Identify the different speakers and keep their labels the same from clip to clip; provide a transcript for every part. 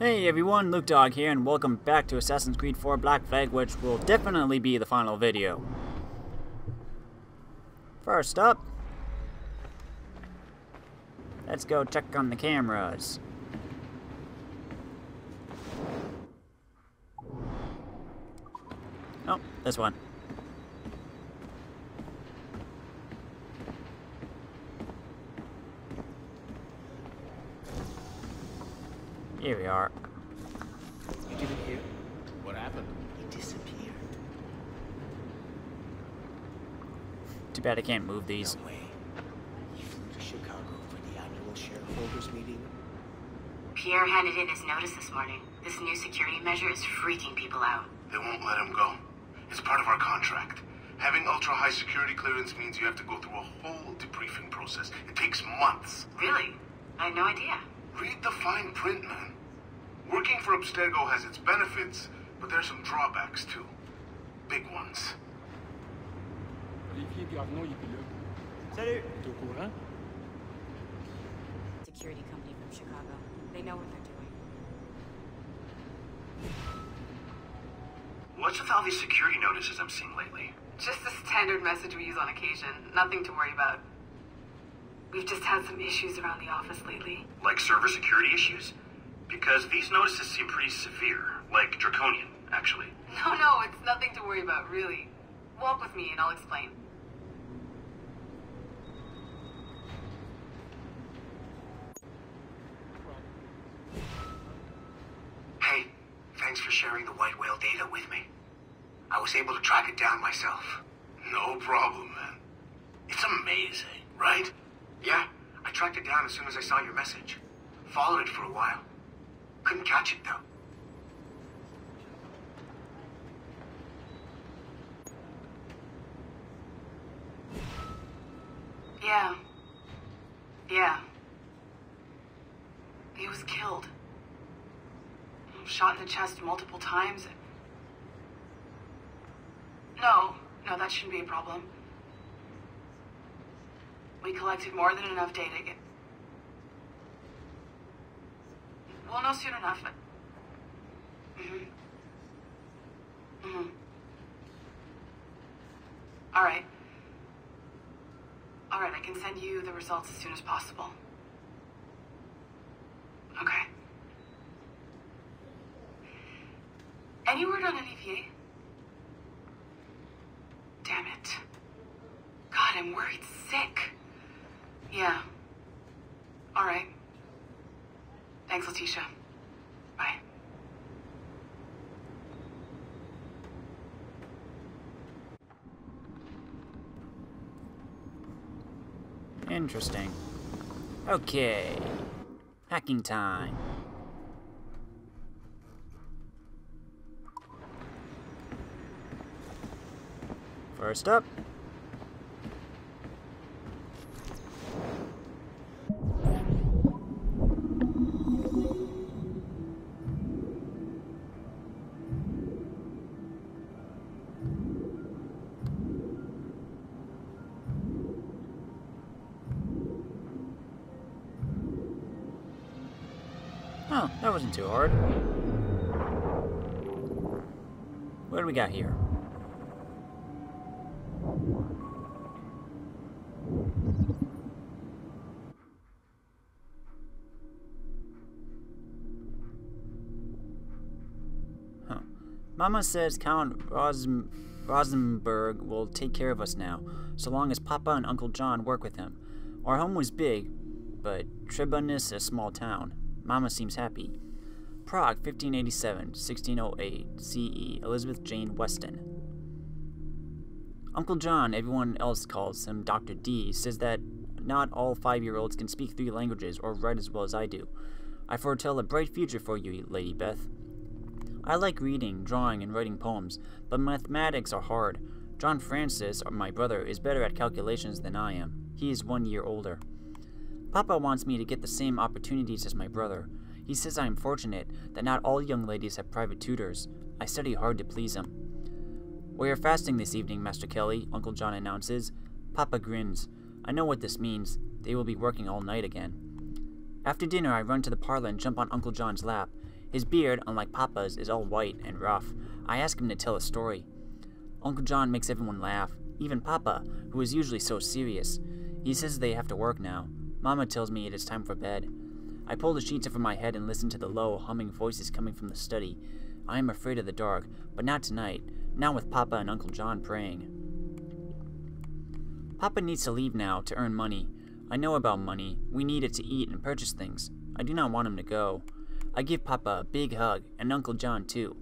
Speaker 1: Hey everyone, Luke Dog here, and welcome back to Assassin's Creed 4 Black Flag, which will definitely be the final video. First up, let's go check on the cameras. Oh, this one. Here we are.
Speaker 2: You didn't hear? What happened? He disappeared.
Speaker 1: Too bad I can't move these.
Speaker 2: No way. He flew to Chicago for the annual shareholders meeting.
Speaker 3: Pierre handed in his notice this morning. This new security measure is freaking people out.
Speaker 4: They won't let him go. It's part of our contract. Having ultra-high security clearance means you have to go through a whole debriefing process. It takes months.
Speaker 3: Really? I had no idea.
Speaker 4: Read the fine print, man. Working for Abstergo has its benefits, but there's some drawbacks too. Big ones.
Speaker 5: Olivier Garneau, il est là.
Speaker 1: Salut!
Speaker 5: T'es au courant?
Speaker 3: Security company from Chicago. They know what they're doing.
Speaker 4: What's with all these security notices I'm seeing lately?
Speaker 6: Just a standard message we use on occasion. Nothing to worry about. We've just had some issues around the office lately.
Speaker 4: Like server security issues? Because these notices seem pretty severe. Like draconian, actually.
Speaker 6: No, it's nothing to worry about, really. Walk with me and I'll explain.
Speaker 4: Hey, thanks for sharing the white whale data with me. I was able to track it down myself. No problem, man. It's amazing, right? Yeah, I tracked it down as soon as I saw your message. Followed it for a while. Couldn't catch it, though.
Speaker 6: Yeah. He was killed. Shot in the chest multiple times. No, that shouldn't be a problem. We collected more than enough data to get... We'll know soon enough. Alright, I can send you the results as soon as possible. Okay. Any word on Olivier? Damn it. God, I'm worried sick. Yeah. Alright. Thanks, Letitia. Bye.
Speaker 1: Interesting. Okay. Hacking time. First up. Oh, that wasn't too hard. What do we got here? Huh. Mama says Count Rosenberg will take care of us now, so long as Papa and Uncle John work with him. Our home was big, but Trebun is a small town. Mama seems happy. Prague, 1587, 1608, CE, Elizabeth Jane Weston. Uncle John, everyone else calls him Dr. D, says that not all 5-year-olds can speak 3 languages or write as well as I do. I foretell a bright future for you, Lady Beth. I like reading, drawing, and writing poems, but mathematics are hard. John Francis, my brother, is better at calculations than I am. He is 1 year older. Papa wants me to get the same opportunities as my brother. He says I am fortunate that not all young ladies have private tutors. I study hard to please him. We are fasting this evening, Master Kelly, Uncle John announces. Papa grins. I know what this means. They will be working all night again. After dinner, I run to the parlor and jump on Uncle John's lap. His beard, unlike Papa's, is all white and rough. I ask him to tell a story. Uncle John makes everyone laugh, even Papa, who is usually so serious. He says they have to work now. Mama tells me it is time for bed. I pull the sheets over my head and listen to the low, humming voices coming from the study. I am afraid of the dark, but not tonight, not with Papa and Uncle John praying. Papa needs to leave now to earn money. I know about money. We need it to eat and purchase things. I do not want him to go. I give Papa a big hug, and Uncle John too.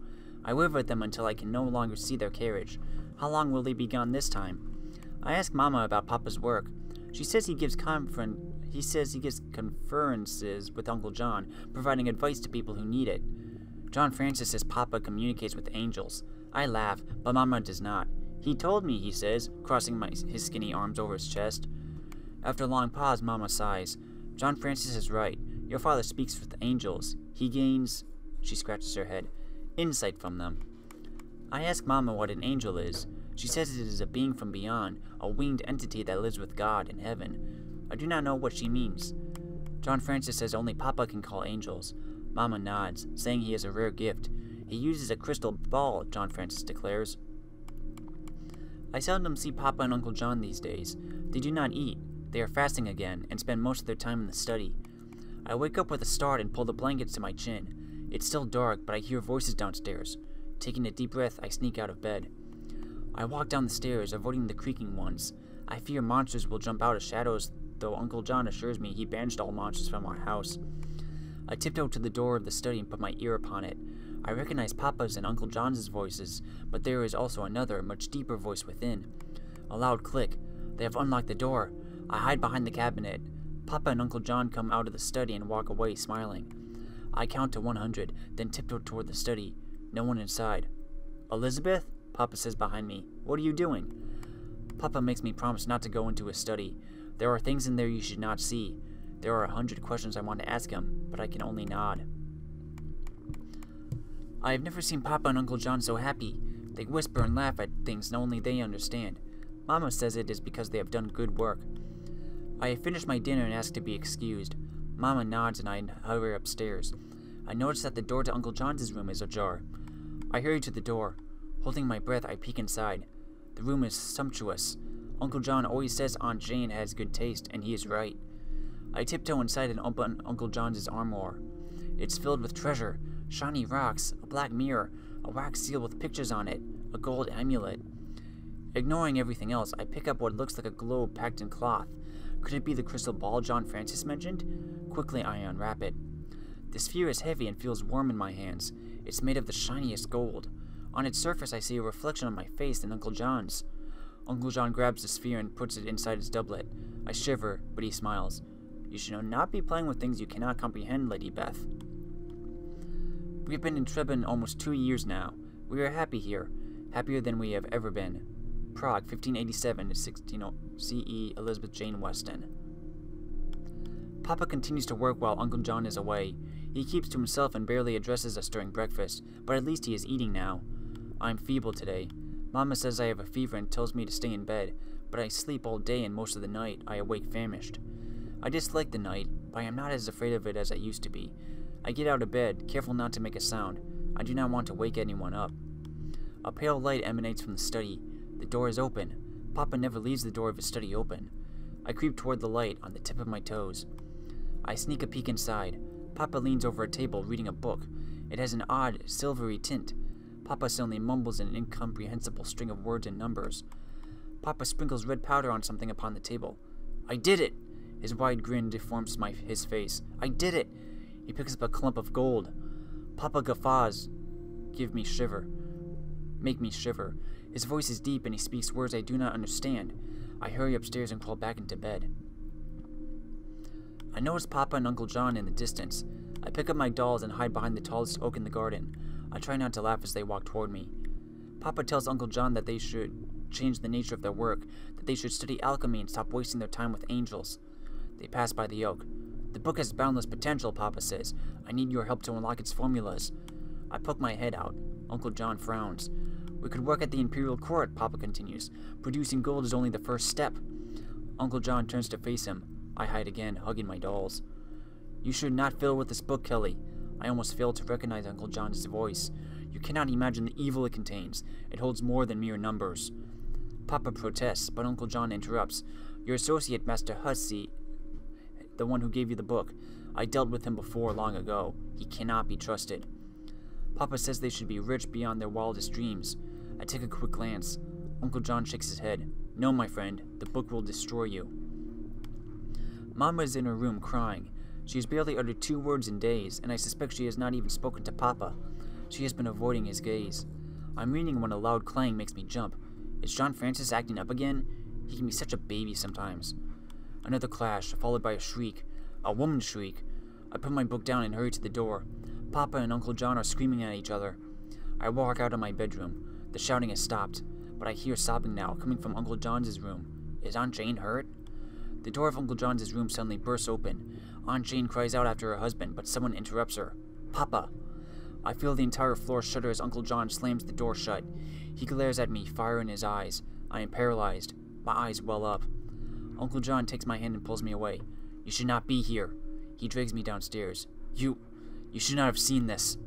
Speaker 1: I wave at them until I can no longer see their carriage. How long will they be gone this time? I ask Mama about Papa's work. She says he gives conferences with Uncle John, providing advice to people who need it. John Francis says Papa communicates with angels. I laugh, but Mama does not. He told me, he says, crossing his skinny arms over his chest. After a long pause, Mama sighs. John Francis is right. Your father speaks with angels. He gains, she scratches her head, insight from them. I ask Mama what an angel is. She says it is a being from beyond, a winged entity that lives with God in heaven. I do not know what she means. John Francis says only Papa can call angels. Mama nods, saying he has a rare gift. He uses a crystal ball, John Francis declares. I seldom see Papa and Uncle John these days. They do not eat. They are fasting again and spend most of their time in the study. I wake up with a start and pull the blankets to my chin. It's still dark, but I hear voices downstairs. Taking a deep breath, I sneak out of bed. I walk down the stairs, avoiding the creaking ones. I fear monsters will jump out of shadows, though Uncle John assures me he banished all monsters from our house. I tiptoe to the door of the study and put my ear upon it. I recognize Papa's and Uncle John's voices, but there is also another, much deeper voice within. A loud click. They have unlocked the door. I hide behind the cabinet. Papa and Uncle John come out of the study and walk away, smiling. I count to 100, then tiptoe toward the study. No one inside. Elizabeth? Papa says behind me. What are you doing? Papa makes me promise not to go into his study. There are things in there you should not see. There are 100 questions I want to ask him, but I can only nod. I have never seen Papa and Uncle John so happy. They whisper and laugh at things only they understand. Mama says it is because they have done good work. I have finished my dinner and ask to be excused. Mama nods and I hurry upstairs. I notice that the door to Uncle John's room is ajar. I hurry to the door. Holding my breath, I peek inside. The room is sumptuous. Uncle John always says Aunt Jane has good taste, and he is right. I tiptoe inside and open Uncle John's armoire. It's filled with treasure, shiny rocks, a black mirror, a wax seal with pictures on it, a gold amulet. Ignoring everything else, I pick up what looks like a globe packed in cloth. Could it be the crystal ball John Francis mentioned? Quickly, I unwrap it. The sphere is heavy and feels warm in my hands. It's made of the shiniest gold. On its surface, I see a reflection of my face and Uncle John's. Uncle John grabs the sphere and puts it inside his doublet. I shiver, but he smiles. You should not be playing with things you cannot comprehend, Lady Beth. We have been in Trebon almost 2 years now. We are happy here, happier than we have ever been. Prague, 1587 to 16 CE, Elizabeth Jane Weston. Papa continues to work while Uncle John is away. He keeps to himself and barely addresses us during breakfast, but at least he is eating now. I am feeble today. Mama says I have a fever and tells me to stay in bed, but I sleep all day and most of the night I awake famished. I dislike the night, but I am not as afraid of it as I used to be. I get out of bed, careful not to make a sound. I do not want to wake anyone up. A pale light emanates from the study. The door is open. Papa never leaves the door of his study open. I creep toward the light on the tip of my toes. I sneak a peek inside. Papa leans over a table reading a book. It has an odd, silvery tint. Papa suddenly mumbles an incomprehensible string of words and numbers. Papa sprinkles red powder on something upon the table. I did it! His wide grin deforms his face. I did it! He picks up a clump of gold. Papa guffaws. Make me shiver. His voice is deep and he speaks words I do not understand. I hurry upstairs and crawl back into bed. I notice Papa and Uncle John in the distance. I pick up my dolls and hide behind the tallest oak in the garden. I try not to laugh as they walk toward me. Papa tells Uncle John that they should change the nature of their work, that they should study alchemy and stop wasting their time with angels. They pass by the oak. The book has boundless potential, Papa says. I need your help to unlock its formulas. I poke my head out. Uncle John frowns. We could work at the Imperial Court, Papa continues. Producing gold is only the first step. Uncle John turns to face him. I hide again, hugging my dolls. You should not fiddle with this book, Kelly. I almost failed to recognize Uncle John's voice. You cannot imagine the evil it contains. It holds more than mere numbers. Papa protests, but Uncle John interrupts. Your associate, Master Hussey, the one who gave you the book. I dealt with him before long ago. He cannot be trusted. Papa says they should be rich beyond their wildest dreams. I take a quick glance. Uncle John shakes his head. No, my friend, the book will destroy you. Mama is in her room crying. She has barely uttered 2 words in days, and I suspect she has not even spoken to Papa. She has been avoiding his gaze. I'm reading when a loud clang makes me jump. Is John Francis acting up again? He can be such a baby sometimes. Another clash, followed by a shriek. A woman's shriek. I put my book down and hurry to the door. Papa and Uncle John are screaming at each other. I walk out of my bedroom. The shouting has stopped, but I hear sobbing now, coming from Uncle John's room. Is Aunt Jane hurt? The door of Uncle John's room suddenly bursts open. Aunt Jane cries out after her husband, but someone interrupts her. Papa! I feel the entire floor shudder as Uncle John slams the door shut. He glares at me, fire in his eyes. I am paralyzed. My eyes well up. Uncle John takes my hand and pulls me away. You should not be here. He drags me downstairs. You should not have seen this.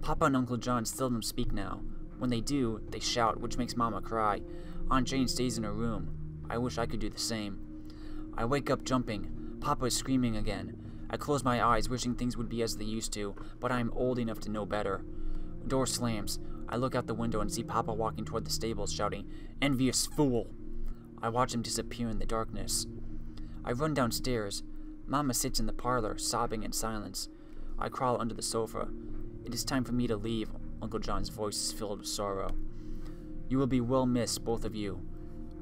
Speaker 1: Papa and Uncle John seldom speak now. When they do, they shout, which makes Mama cry. Aunt Jane stays in her room. I wish I could do the same. I wake up jumping. Papa is screaming again. I close my eyes, wishing things would be as they used to, but I am old enough to know better. Door slams. I look out the window and see Papa walking toward the stables, shouting, "Envious fool!" I watch him disappear in the darkness. I run downstairs. Mama sits in the parlor, sobbing in silence. I crawl under the sofa. It is time for me to leave. Uncle John's voice is filled with sorrow. You will be well missed, both of you.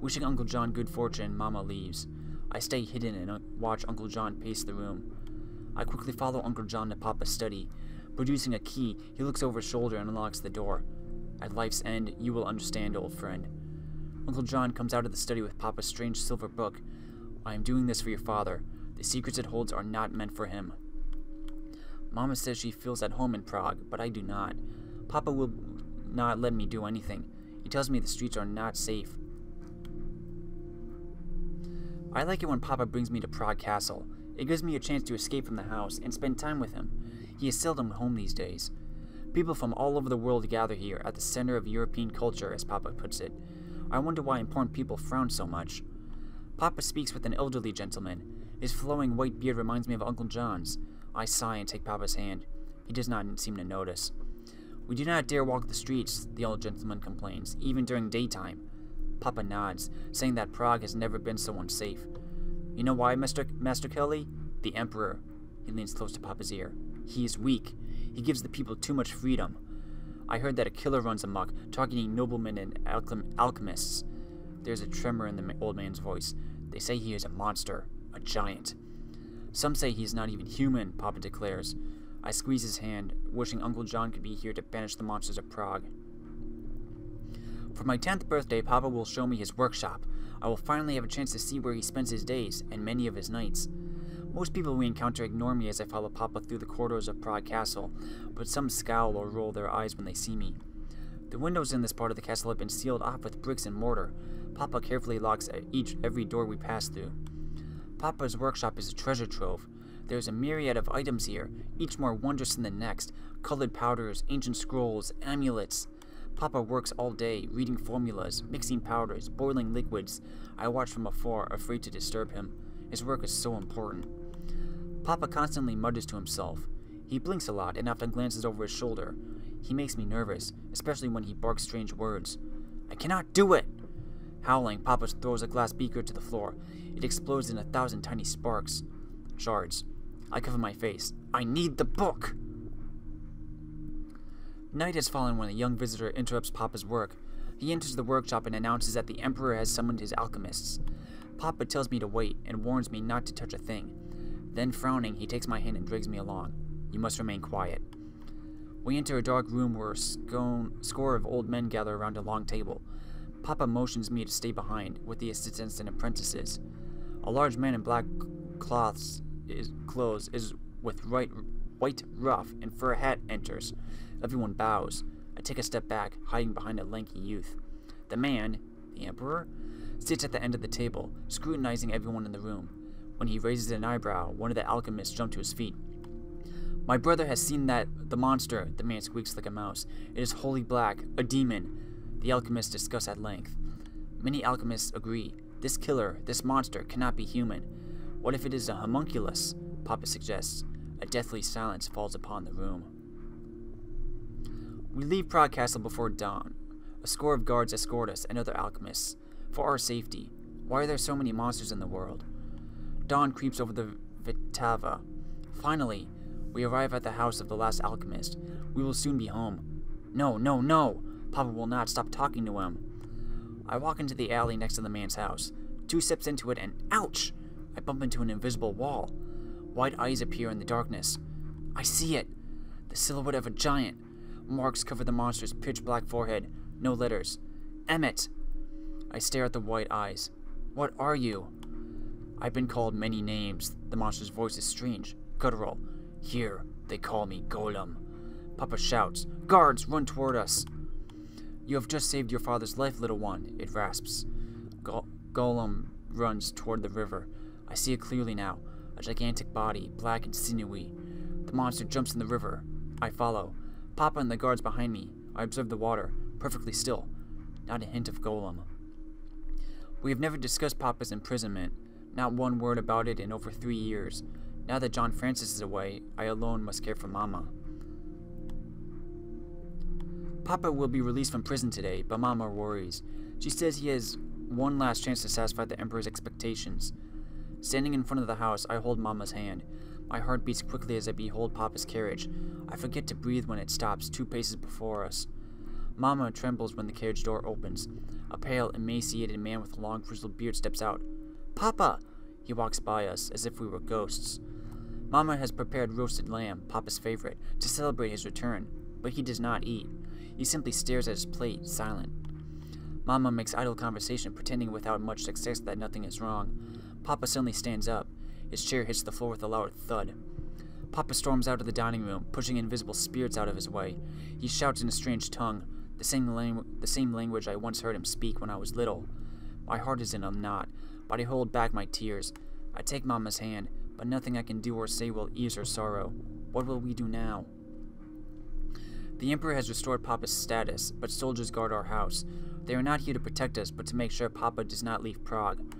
Speaker 1: Wishing Uncle John good fortune, Mama leaves. I stay hidden and watch Uncle John pace the room. I quickly follow Uncle John to Papa's study. Producing a key, he looks over his shoulder and unlocks the door. At life's end, you will understand, old friend. Uncle John comes out of the study with Papa's strange silver book. I am doing this for your father. The secrets it holds are not meant for him. Mama says she feels at home in Prague, but I do not. Papa will not let me do anything. He tells me the streets are not safe. I like it when Papa brings me to Prague Castle. It gives me a chance to escape from the house and spend time with him. He is seldom home these days. People from all over the world gather here, at the center of European culture, as Papa puts it. I wonder why important people frown so much. Papa speaks with an elderly gentleman. His flowing white beard reminds me of Uncle John's. I sigh and take Papa's hand. He does not seem to notice. We do not dare walk the streets, the old gentleman complains, even during daytime. Papa nods, saying that Prague has never been so unsafe. You know why, Master Kelly? The Emperor. He leans close to Papa's ear. He is weak. He gives the people too much freedom. I heard that a killer runs amok, targeting noblemen and alchemists. There's a tremor in the old man's voice. They say he is a monster, a giant. Some say he is not even human, Papa declares. I squeeze his hand, wishing Uncle John could be here to banish the monsters of Prague. For my 10th birthday, Papa will show me his workshop. I will finally have a chance to see where he spends his days, and many of his nights. Most people we encounter ignore me as I follow Papa through the corridors of Prague Castle, but some scowl or roll their eyes when they see me. The windows in this part of the castle have been sealed off with bricks and mortar. Papa carefully locks every door we pass through. Papa's workshop is a treasure trove. There is a myriad of items here, each more wondrous than the next. Colored powders, ancient scrolls, amulets. Papa works all day, reading formulas, mixing powders, boiling liquids. I watch from afar, afraid to disturb him. His work is so important. Papa constantly mutters to himself. He blinks a lot and often glances over his shoulder. He makes me nervous, especially when he barks strange words. I cannot do it! Howling, Papa throws a glass beaker to the floor. It explodes in 1,000 tiny sparks. Shards. I cover my face. I need the book! Night has fallen when a young visitor interrupts Papa's work. He enters the workshop and announces that the Emperor has summoned his alchemists. Papa tells me to wait and warns me not to touch a thing. Then, frowning, he takes my hand and drags me along. You must remain quiet. We enter a dark room where a score of old men gather around a long table. Papa motions me to stay behind, with the assistants and apprentices. A large man in black clothes with white ruff and fur hat enters. Everyone bows. I take a step back, hiding behind a lanky youth. The man, the Emperor, sits at the end of the table, scrutinizing everyone in the room. When he raises an eyebrow, one of the alchemists jumps to his feet. My brother has seen the monster, the man squeaks like a mouse. It is wholly black, a demon. The alchemists discuss at length. Many alchemists agree. This killer, this monster, cannot be human. What if it is a homunculus? Papa suggests. A deathly silence falls upon the room. We leave Prague Castle before dawn. A score of guards escort us and other alchemists. For our safety. Why are there so many monsters in the world? Dawn creeps over the Vitava. Finally, we arrive at the house of the last alchemist. We will soon be home. No, no, no! Papa will not stop talking to him. I walk into the alley next to the man's house. 2 steps into it and ouch! I bump into an invisible wall. White eyes appear in the darkness. I see it! The silhouette of a giant. Marks cover the monster's pitch-black forehead. No letters. Emmett! I stare at the white eyes. What are you? I've been called many names. The monster's voice is strange, guttural. Here, they call me Golem. Papa shouts, Guards, run toward us! You have just saved your father's life, little one, it rasps. Golem runs toward the river. I see it clearly now. A gigantic body, black and sinewy. The monster jumps in the river. I follow. Papa and the guards behind me. I observe the water, perfectly still. Not a hint of Golem. We have never discussed Papa's imprisonment. Not one word about it in over 3 years. Now that John Francis is away, I alone must care for Mama. Papa will be released from prison today, but Mama worries. She says he has one last chance to satisfy the Emperor's expectations. Standing in front of the house, I hold Mama's hand. My heart beats quickly as I behold Papa's carriage. I forget to breathe when it stops 2 paces before us. Mama trembles when the carriage door opens. A pale, emaciated man with a long, grizzled beard steps out. Papa! He walks by us, as if we were ghosts. Mama has prepared roasted lamb, Papa's favorite, to celebrate his return, but he does not eat. He simply stares at his plate, silent. Mama makes idle conversation, pretending without much success that nothing is wrong. Papa suddenly stands up. His chair hits the floor with a loud thud. Papa storms out of the dining room, pushing invisible spirits out of his way. He shouts in a strange tongue, the same language I once heard him speak when I was little. My heart is in a knot, but I hold back my tears. I take Mama's hand, but nothing I can do or say will ease her sorrow. What will we do now? The Emperor has restored Papa's status, but soldiers guard our house. They are not here to protect us, but to make sure Papa does not leave Prague.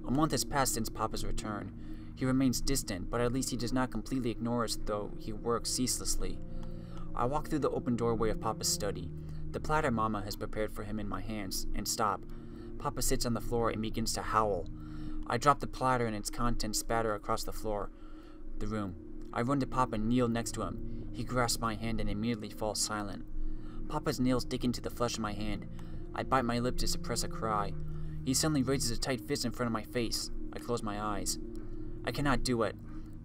Speaker 1: A month has passed since Papa's return. He remains distant, but at least he does not completely ignore us, though he works ceaselessly. I walk through the open doorway of Papa's study. The platter Mama has prepared for him in my hands, and stop. Papa sits on the floor and begins to howl. I drop the platter and its contents spatter across the floor. The room. I run to Papa and kneel next to him. He grasps my hand and immediately falls silent. Papa's nails dig into the flesh of my hand. I bite my lip to suppress a cry. He suddenly raises a tight fist in front of my face. I close my eyes. I cannot do it.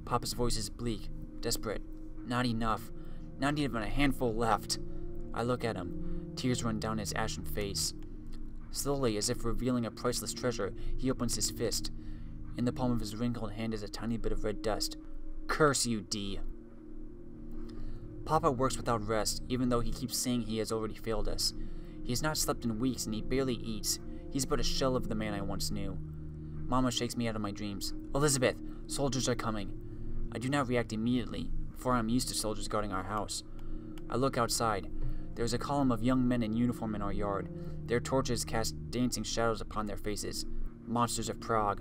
Speaker 1: Papa's voice is bleak, desperate. Not enough. Not even a handful left. I look at him. Tears run down his ashen face. Slowly, as if revealing a priceless treasure, he opens his fist. In the palm of his wrinkled hand is a tiny bit of red dust. Curse you, D. Papa works without rest, even though he keeps saying he has already failed us. He has not slept in weeks and he barely eats. He's but a shell of the man I once knew. Mama shakes me out of my dreams. Elizabeth, soldiers are coming. I do not react immediately, for I am used to soldiers guarding our house. I look outside. There is a column of young men in uniform in our yard. Their torches cast dancing shadows upon their faces. Monsters of Prague.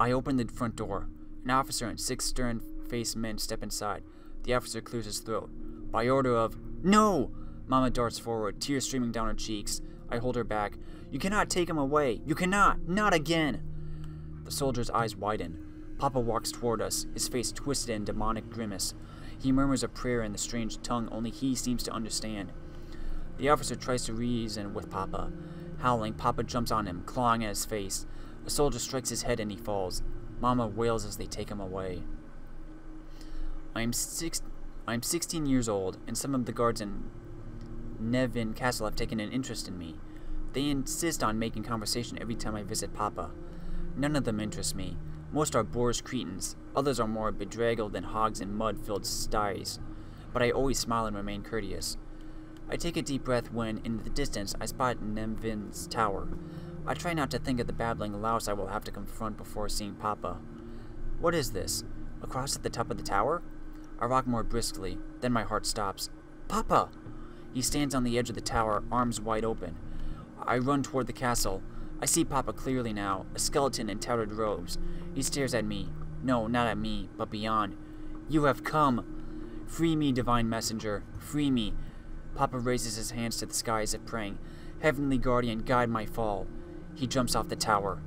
Speaker 1: I open the front door. An officer and 6 stern-faced men step inside. The officer clears his throat. By order of... No! Mama darts forward, tears streaming down her cheeks. I hold her back. You cannot take him away. You cannot. Not again. The soldier's eyes widen. Papa walks toward us, his face twisted in demonic grimace. He murmurs a prayer in the strange tongue only he seems to understand. The officer tries to reason with Papa. Howling, Papa jumps on him, clawing at his face. A soldier strikes his head and he falls. Mama wails as they take him away. I am 16 years old, and some of the guards in Nevin Castle have taken an interest in me. They insist on making conversation every time I visit Papa. None of them interest me. Most are boorish cretins. Others are more bedraggled than hogs in mud-filled sties. But I always smile and remain courteous. I take a deep breath when, in the distance, I spot Nevin's tower. I try not to think of the babbling louse I will have to confront before seeing Papa. What is this? A cross at the top of the tower? I rock more briskly, then my heart stops. Papa! He stands on the edge of the tower, arms wide open. I run toward the castle. I see Papa clearly now, a skeleton in tattered robes. He stares at me. No, not at me, but beyond. You have come! Free me, divine messenger. Free me. Papa raises his hands to the sky as if praying. Heavenly guardian, guide my fall. He jumps off the tower.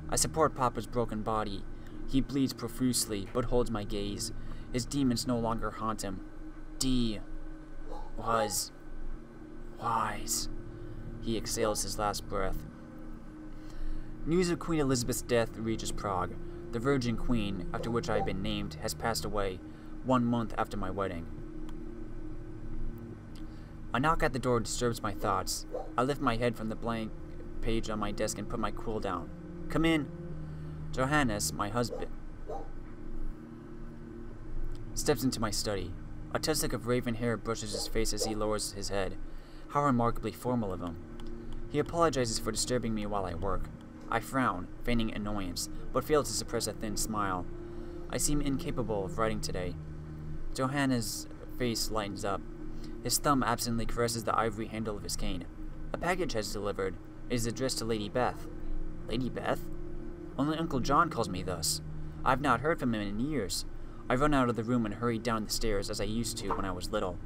Speaker 1: I support Papa's broken body. He bleeds profusely, but holds my gaze. His demons no longer haunt him. D was wise. He exhales his last breath. News of Queen Elizabeth's death reaches Prague. The Virgin Queen, after which I have been named, has passed away 1 month after my wedding. A knock at the door disturbs my thoughts. I lift my head from the blank page on my desk and put my quill down. Come in. Johannes, my husband, steps into my study. A tussock of raven hair brushes his face as he lowers his head. How remarkably formal of him. He apologizes for disturbing me while I work. I frown, feigning annoyance, but fail to suppress a thin smile. I seem incapable of writing today. Johannes' face lightens up. His thumb absently caresses the ivory handle of his cane. A package has delivered. It is addressed to Lady Beth. Lady Beth? Only Uncle John calls me thus. I have not heard from him in years. I run out of the room and hurry down the stairs as I used to when I was little.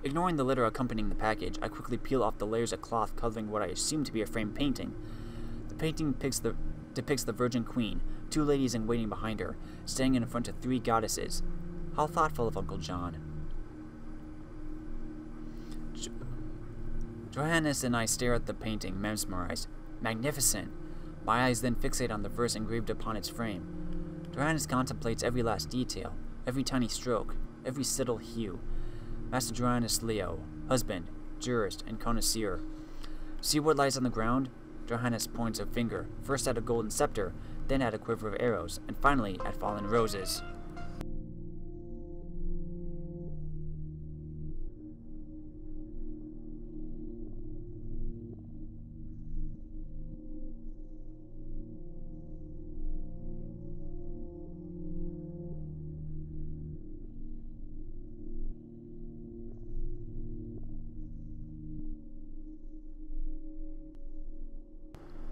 Speaker 1: Ignoring the letter accompanying the package, I quickly peel off the layers of cloth covering what I assume to be a framed painting. The painting depicts the Virgin Queen, 2 ladies in waiting behind her, standing in front of 3 goddesses. How thoughtful of Uncle John. Johannes and I stare at the painting, mesmerized. Magnificent! My eyes then fixate on the verse engraved upon its frame. Johannes contemplates every last detail, every tiny stroke, every subtle hue. Master Johannes Leo, husband, jurist, and connoisseur. See what lies on the ground? Johannes points a finger, first at a golden scepter, then at a quiver of arrows, and finally at fallen roses.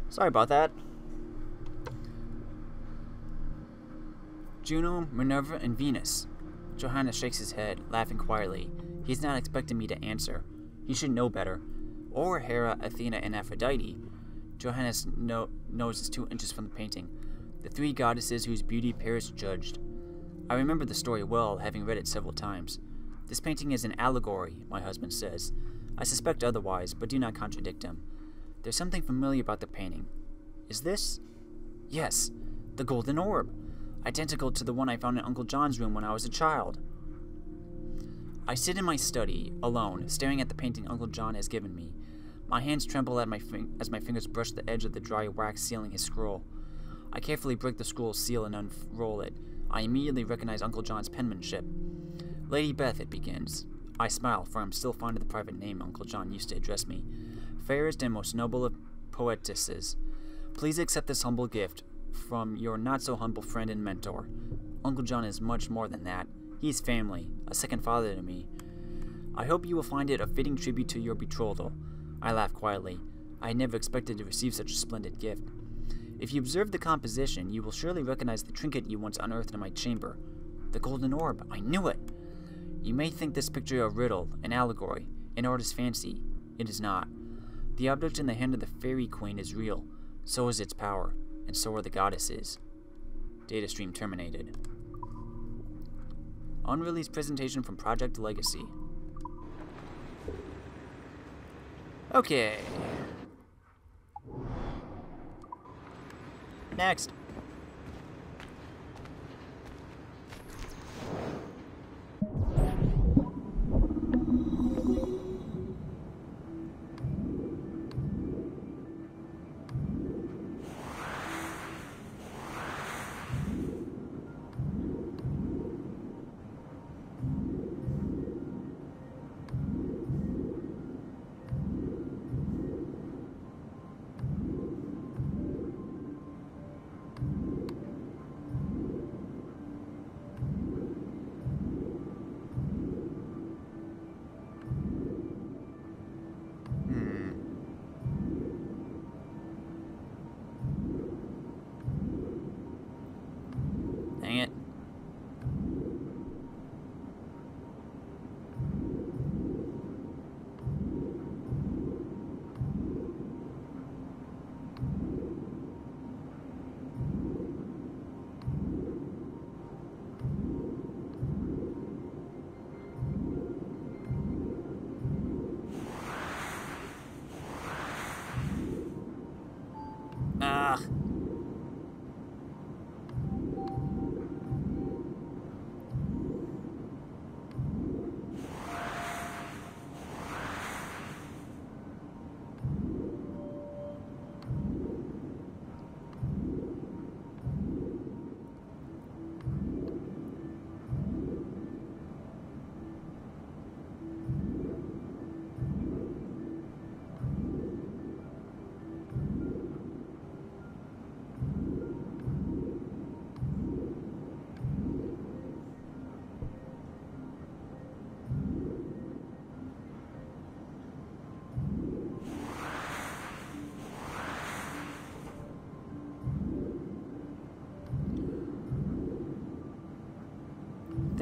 Speaker 1: Sorry about that. Juno, Minerva, and Venus. Johannes shakes his head, laughing quietly. He's not expecting me to answer. He should know better. Or Hera, Athena, and Aphrodite. Johannes noses 2 inches from the painting. The 3 goddesses whose beauty Paris judged. I remember the story well, having read it several times. This painting is an allegory, my husband says. I suspect otherwise, but do not contradict him. There's something familiar about the painting. Is this? Yes, the golden orb. Identical to the one I found in Uncle John's room when I was a child. I sit in my study, alone, staring at the painting Uncle John has given me. My hands tremble as my fingers brush the edge of the dry wax sealing his scroll. I carefully break the scroll's seal and unroll it. I immediately recognize Uncle John's penmanship. Lady Beth, it begins. I smile, for I'm still fond of the private name Uncle John used to address me. Fairest and most noble of poetesses, please accept this humble gift from your not-so-humble friend and mentor. Uncle John is much more than that. He is family, a second father to me. I hope you will find it a fitting tribute to your betrothal. I laugh quietly. I had never expected to receive such a splendid gift. If you observe the composition, you will surely recognize the trinket you once unearthed in my chamber. The golden orb. I knew it! You may think this picture a riddle, an allegory, an artist's fancy. It is not. The object in the hand of the fairy queen is real. So is its power, and so are the goddesses. Data stream terminated. Unreleased presentation from Project Legacy. Okay. Next.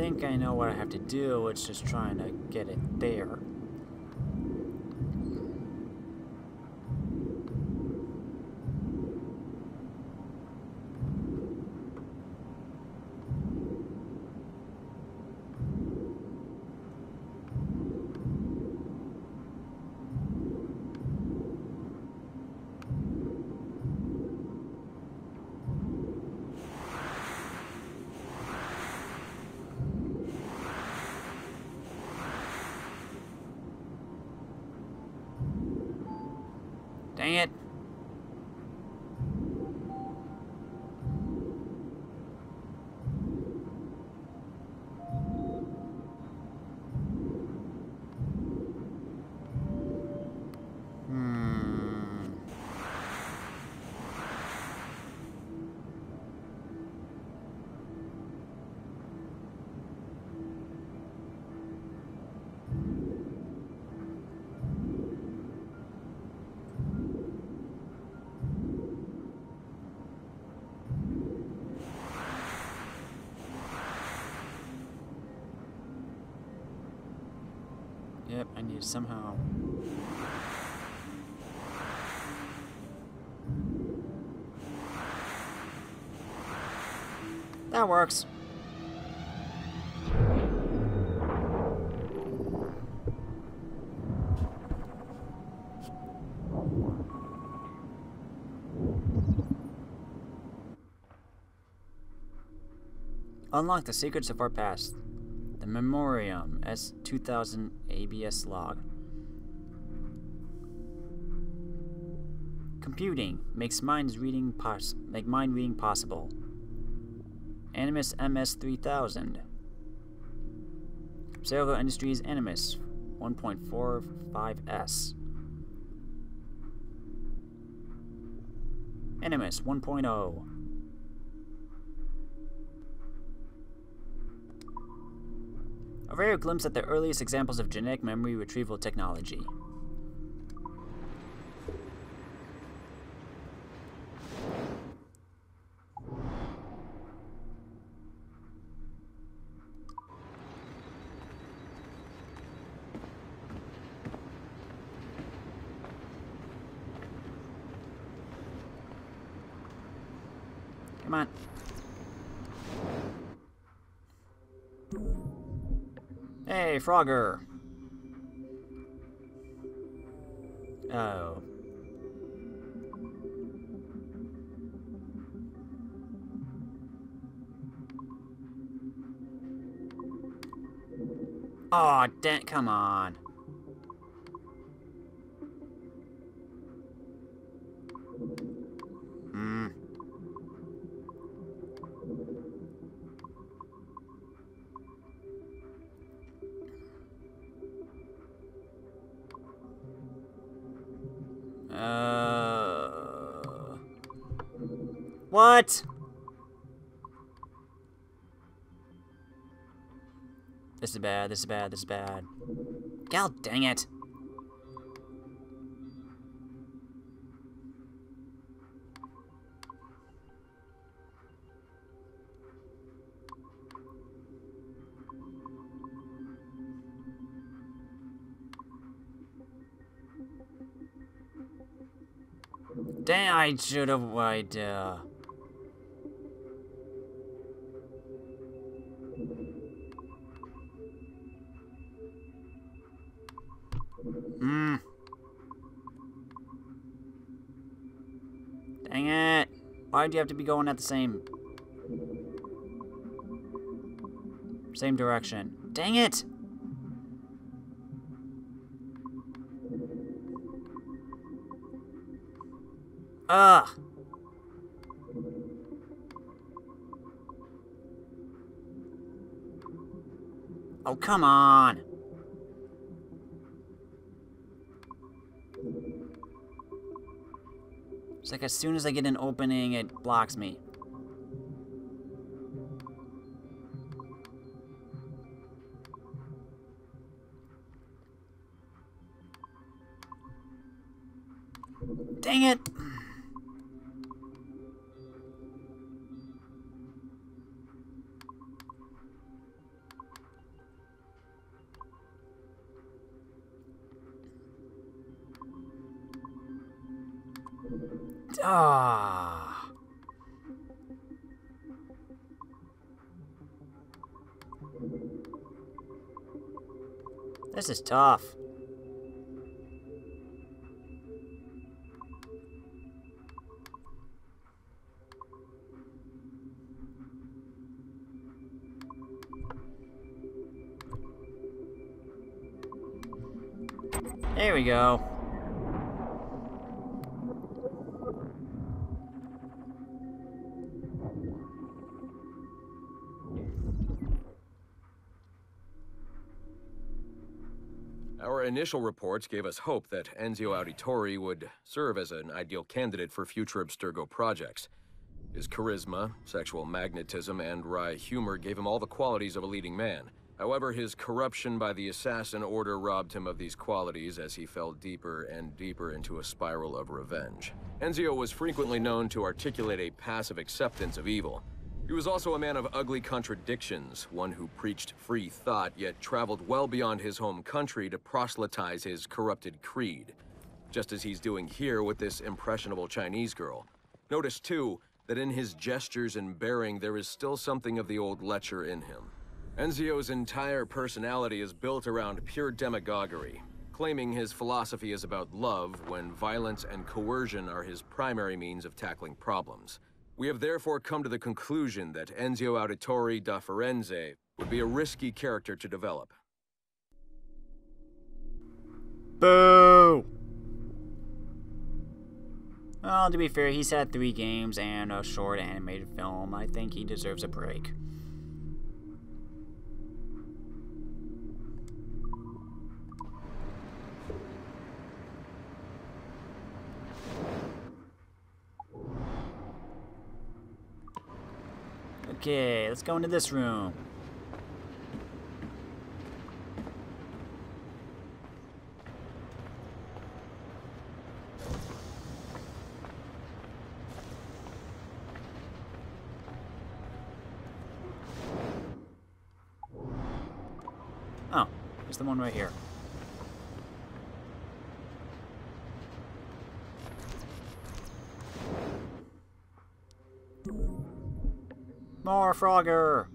Speaker 1: think I know what I have to do. It's just trying to get it there. Dang it. Yep, I need to somehow... That works. Unlock the secrets of our past. The Memoriam S2000 ABS log. Computing makes mind reading possible. Animus MS3000. Abstergo Industries Animus 1.45S. Animus 1.0. A rare glimpse at the earliest examples of genetic memory retrieval technology. Come on. Hey, Frogger. Oh. Aw, damn, come on. What? This is bad, this is bad, this is bad. God dang it. Dang, I should have waited. Dang it. Why do you have to be going at the same direction? Dang it. Ugh. Oh, come on. It's like as soon as I get an opening, it blocks me. Dang it! Ah. This is tough. There we go.
Speaker 5: Our initial reports gave us hope that Enzio Auditore would serve as an ideal candidate for future Abstergo projects. His charisma, sexual magnetism, and wry humor gave him all the qualities of a leading man. However, his corruption by the Assassin Order robbed him of these qualities as he fell deeper and deeper into a spiral of revenge. Enzio was frequently known to articulate a passive acceptance of evil. He was also a man of ugly contradictions, one who preached free thought, yet traveled well beyond his home country to proselytize his corrupted creed, just as he's doing here with this impressionable Chinese girl. Notice, too, that in his gestures and bearing there is still something of the old lecher in him. Enzio's entire personality is built around pure demagoguery, claiming his philosophy is about love when violence and coercion are his primary means of tackling problems. We have therefore come to the conclusion that Enzio Auditore da Firenze would be a risky character to develop.
Speaker 1: Boo! Well, to be fair, he's had 3 games and a short animated film. I think he deserves a break. Okay, let's go into this room. Oh, there's the one right here. More Frogger!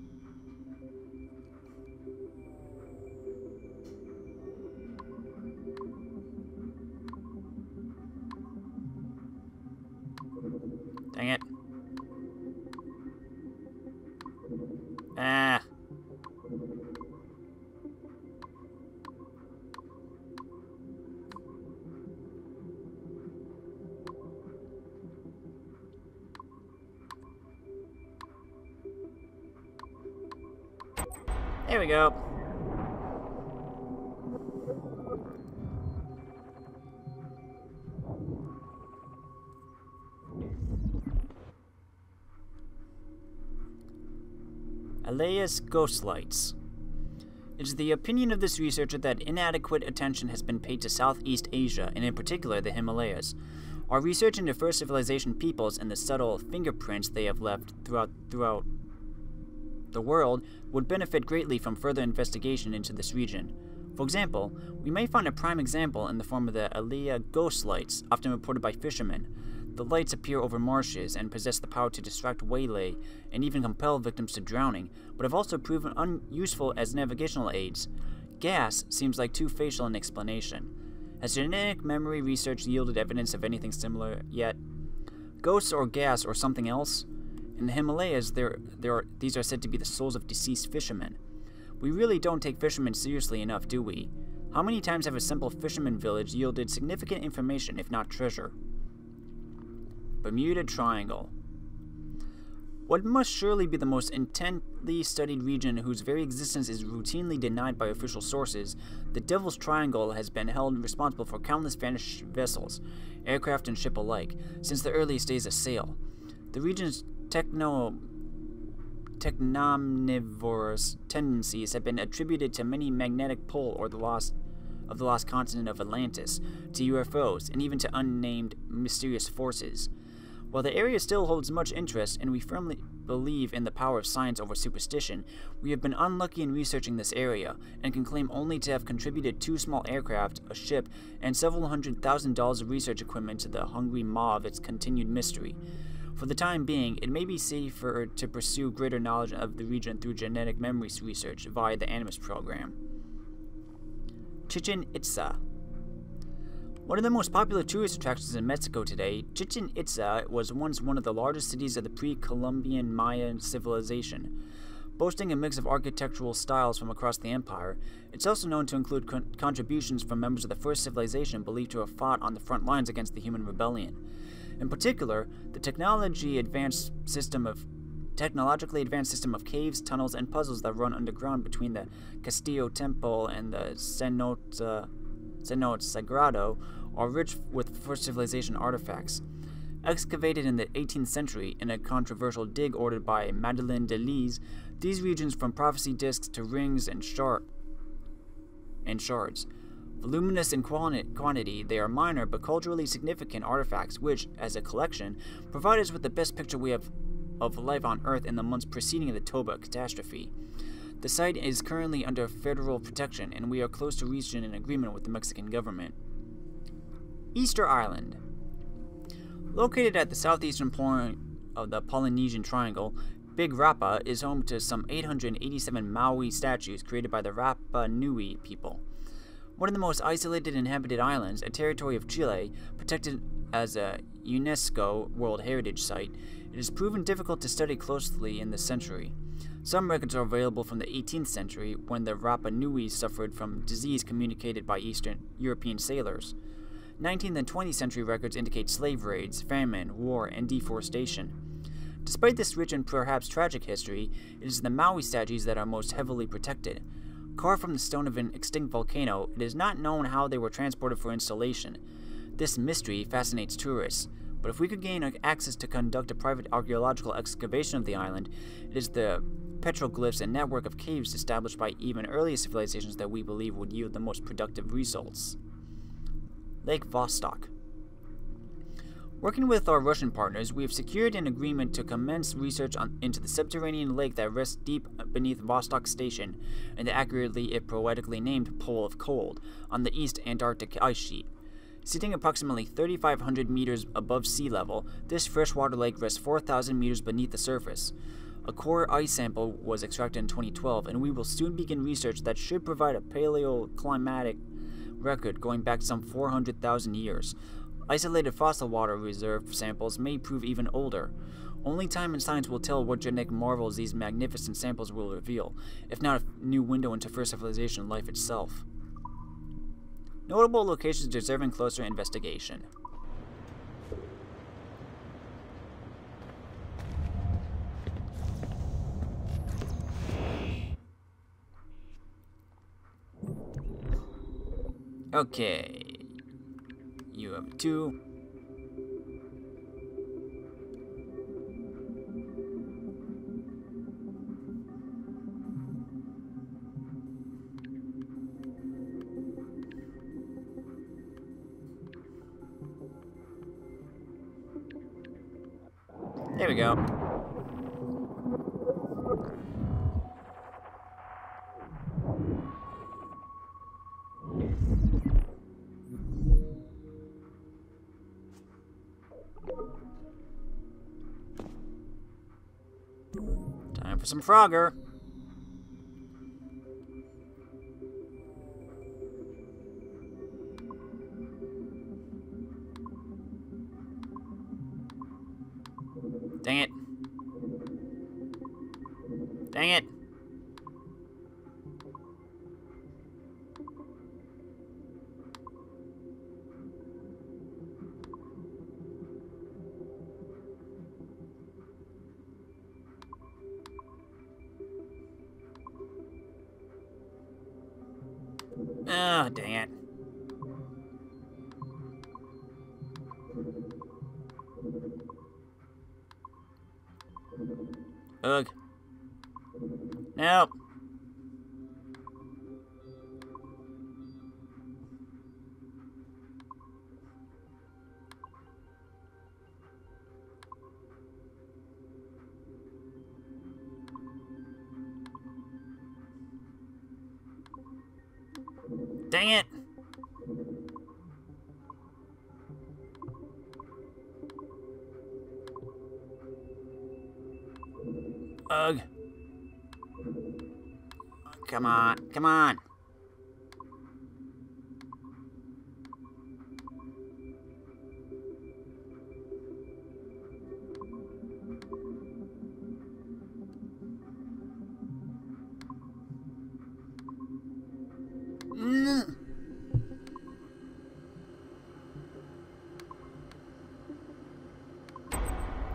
Speaker 1: Dang it. Ah. There we go. Elias Ghost Lights. It is the opinion of this researcher that inadequate attention has been paid to Southeast Asia, and in particular the Himalayas. Our research into first civilization peoples and the subtle fingerprints they have left throughout the world would benefit greatly from further investigation into this region. For example, we may find a prime example in the form of the Elia ghost lights, often reported by fishermen. The lights appear over marshes and possess the power to distract, waylay, and even compel victims to drowning, but have also proven unuseful as navigational aids. Gas seems like too facial an explanation. Has genetic memory research yielded evidence of anything similar yet? Ghosts or gas or something else? In the Himalayas, these are said to be the souls of deceased fishermen. We really don't take fishermen seriously enough, do we? How many times have a simple fisherman village yielded significant information, if not treasure? Bermuda Triangle. What must surely be the most intently studied region whose very existence is routinely denied by official sources, the Devil's Triangle has been held responsible for countless vanished vessels, aircraft and ship alike, since the earliest days of sail. The region's technomnivorous tendencies have been attributed to many magnetic pole or the lost continent of Atlantis, to UFOs, and even to unnamed mysterious forces. While the area still holds much interest, and we firmly believe in the power of science over superstition, we have been unlucky in researching this area, and can claim only to have contributed 2 small aircraft, a ship, and several $100,000 of research equipment to the hungry maw of its continued mystery. For the time being, it may be safer to pursue greater knowledge of the region through genetic memories research via the Animus program. Chichen Itza. One of the most popular tourist attractions in Mexico today, Chichen Itza was once one of the largest cities of the pre-Columbian Mayan civilization. Boasting a mix of architectural styles from across the empire, it's also known to include contributions from members of the first civilization believed to have fought on the front lines against the human rebellion. In particular, the technologically advanced system of caves, tunnels, and puzzles that run underground between the Castillo Temple and the Cenote Sagrado are rich with first civilization artifacts. Excavated in the 18th century in a controversial dig ordered by Madeleine de Lise, these regions from prophecy discs to rings and shards. Voluminous in quantity, they are minor but culturally significant artifacts which, as a collection, provide us with the best picture we have of life on Earth in the months preceding the Toba catastrophe. The site is currently under federal protection, and we are close to reaching an agreement with the Mexican government. Easter Island. Located at the southeastern point of the Polynesian Triangle, Big Rapa is home to some 887 Maui statues created by the Rapa Nui people. One of the most isolated inhabited islands, a territory of Chile, protected as a UNESCO World Heritage Site, it has proven difficult to study closely in this century. Some records are available from the 18th century, when the Rapa Nui suffered from disease communicated by Eastern European sailors. 19th and 20th century records indicate slave raids, famine, war, and deforestation. Despite this rich and perhaps tragic history, it is the Maui statues that are most heavily protected. Carved from the stone of an extinct volcano, it is not known how they were transported for installation. This mystery fascinates tourists, but if we could gain access to conduct a private archaeological excavation of the island, it is the petroglyphs and network of caves established by even earlier civilizations that we believe would yield the most productive results. Lake Vostok. Working with our Russian partners, we have secured an agreement to commence research into the subterranean lake that rests deep beneath Vostok Station and the accurately, if poetically named, Pole of Cold on the East Antarctic ice sheet. Sitting approximately 3,500 meters above sea level, this freshwater lake rests 4,000 meters beneath the surface. A core ice sample was extracted in 2012, and we will soon begin research that should provide a paleoclimatic record going back some 400,000 years. Isolated fossil water reserve samples may prove even older. Only time and science will tell what genetic marvels these magnificent samples will reveal, if not a new window into first civilization life itself. Notable locations deserving closer investigation. Okay. You have 2. There we go. Time for some Frogger. Dang it. Dang it. Oh, dang it. Ugh. Nope. Dang it! Ugh. Come on, come on!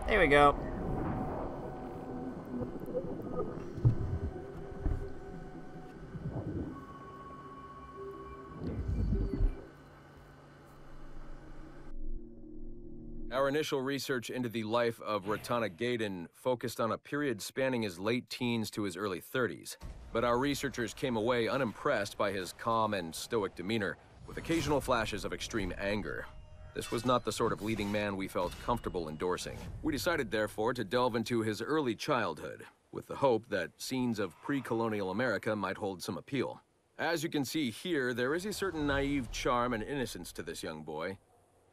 Speaker 1: There we go.
Speaker 5: Our initial research into the life of Ratana Gaydon focused on a period spanning his late teens to his early 30s. But our researchers came away unimpressed by his calm and stoic demeanor, with occasional flashes of extreme anger. This was not the sort of leading man we felt comfortable endorsing. We decided, therefore, to delve into his early childhood, with the hope that scenes of pre-colonial America might hold some appeal. As you can see here, there is a certain naive charm and innocence to this young boy.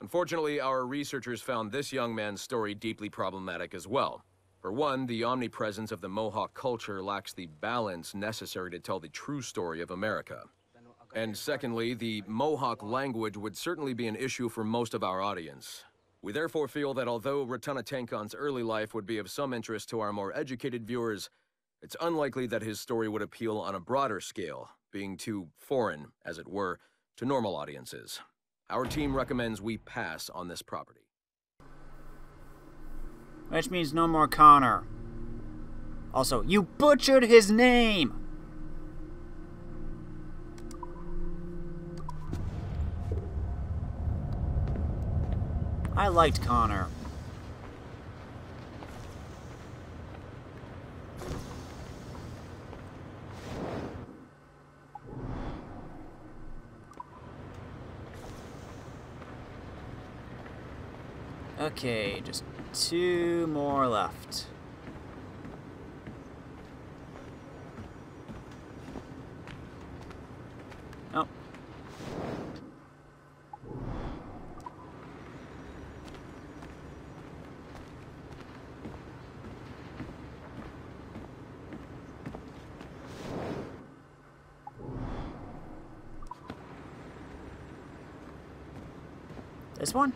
Speaker 5: Unfortunately, our researchers found this young man's story deeply problematic as well. For one, the omnipresence of the Mohawk culture lacks the balance necessary to tell the true story of America. And secondly, the Mohawk language would certainly be an issue for most of our audience. We therefore feel that although Ratana Tankon's early life would be of some interest to our more educated viewers, it's unlikely that his story would appeal on a broader scale, being too foreign, as it were, to normal audiences. Our team recommends we pass on this property.
Speaker 1: Which means no more Connor. Also, you butchered his name! I liked Connor. Okay, just 2 more left. Oh. This one?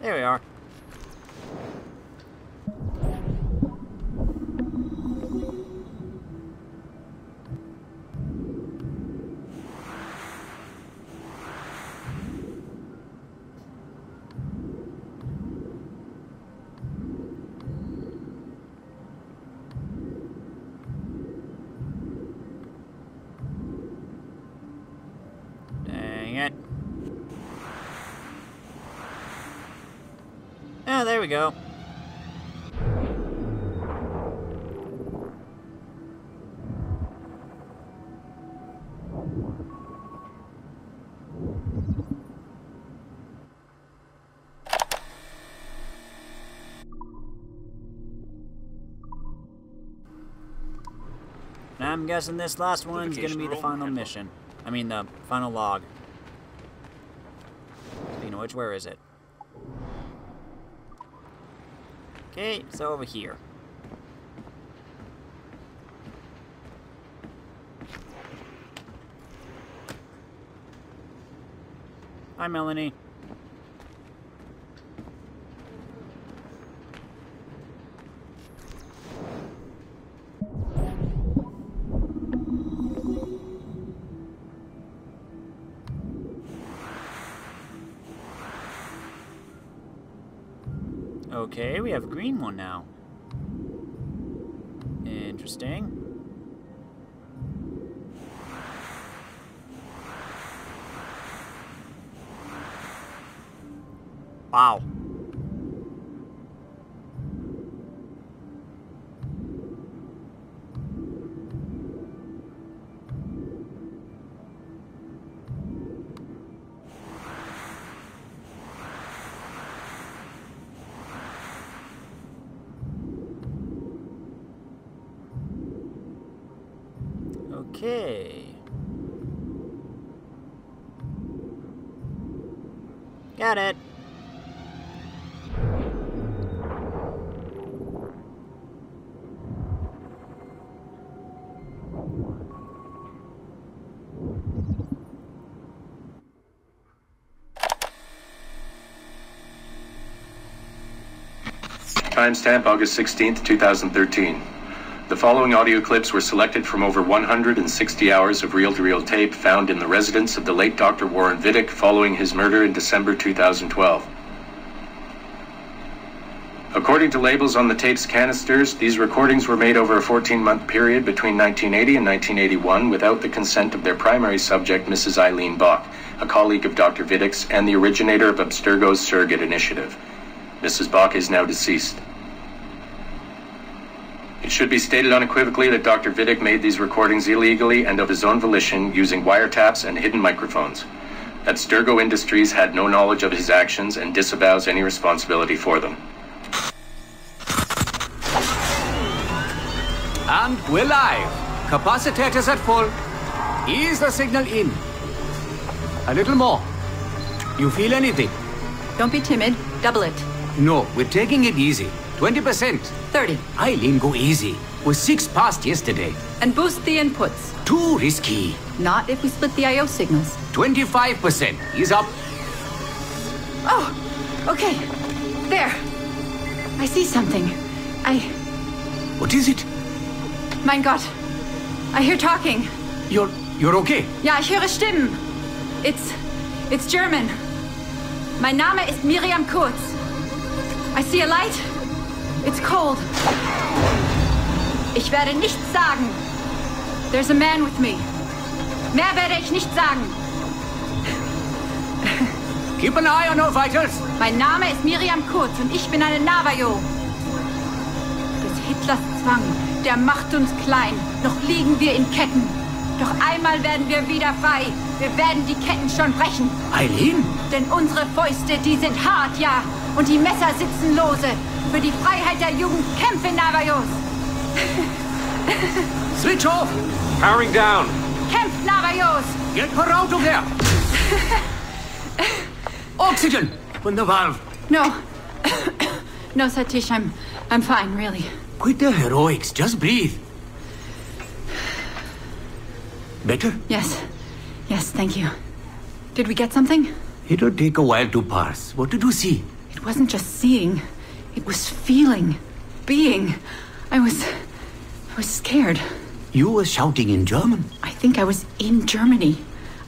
Speaker 1: There we are. Dang it. Ah, there we go. I'm guessing this last one's gonna be the final mission. I mean, the final log. Speaking of which, where is it? Okay, so over here. Hi, Melanie. Okay, we have a green one now. Interesting. Wow. Okay. Got it.
Speaker 7: Timestamp August 16th, 2013. The following audio clips were selected from over 160 hours of reel-to-reel tape found in the residence of the late Dr. Warren Vidic following his murder in December 2012. According to labels on the tape's canisters, these recordings were made over a 14-month period between 1980 and 1981 without the consent of their primary subject, Mrs. Eileen Bach, a colleague of Dr. Vidic's and the originator of Abstergo's Surrogate Initiative. Mrs. Bach is now deceased. It should be stated unequivocally that Dr. Vidic made these recordings illegally and of his own volition using wiretaps and hidden microphones. Abstergo Industries had no knowledge of his actions and disavows any responsibility for them.
Speaker 8: And we're live. Capacitors at full. Ease the signal in. A little more. You feel anything?
Speaker 9: Don't be timid. Double it.
Speaker 8: No, we're taking it easy. 20%.
Speaker 9: 30.
Speaker 8: Eileen, go easy. We're 6 past yesterday.
Speaker 9: And boost the inputs.
Speaker 8: Too risky.
Speaker 9: Not if we split the I/O signals.
Speaker 8: 25%. Ease up.
Speaker 9: Oh, okay. There. I see something.
Speaker 8: What is it?
Speaker 9: Mein Gott. I hear talking.
Speaker 8: You're okay?
Speaker 9: Ja, ich höre Stimmen. It's German. Mein Name ist Miriam Kurz. I see a light. It's cold. Ich werde nichts sagen. There's a man with me. Mehr werde ich nicht sagen.
Speaker 8: Keep an eye on our vitals.
Speaker 9: Mein Name ist Miriam Kurz und ich bin eine Navajo. Des Hitlers Zwang, der macht uns klein. Noch liegen wir in Ketten. Doch einmal werden wir wieder frei. Wir werden die Ketten schon brechen.
Speaker 8: Eileen?
Speaker 9: Denn unsere Fäuste, die sind hart, ja. Und die Messer sitzen lose. Für die Freiheit der Jugend kämpfen Navajos.
Speaker 8: Switch off.
Speaker 10: Powering down.
Speaker 9: Kämpft Navajos.
Speaker 8: Get her out of there. Oxygen from the valve.
Speaker 9: No. No, Satish, I'm fine, really.
Speaker 8: Quit the heroics. Just breathe. Better?
Speaker 9: Yes, thank you. Did we get something?
Speaker 8: It'll take a while to parse. What did you see?
Speaker 9: It wasn't just seeing. It was feeling. Being. I was scared.
Speaker 8: You were shouting in German?
Speaker 9: I think I was in Germany.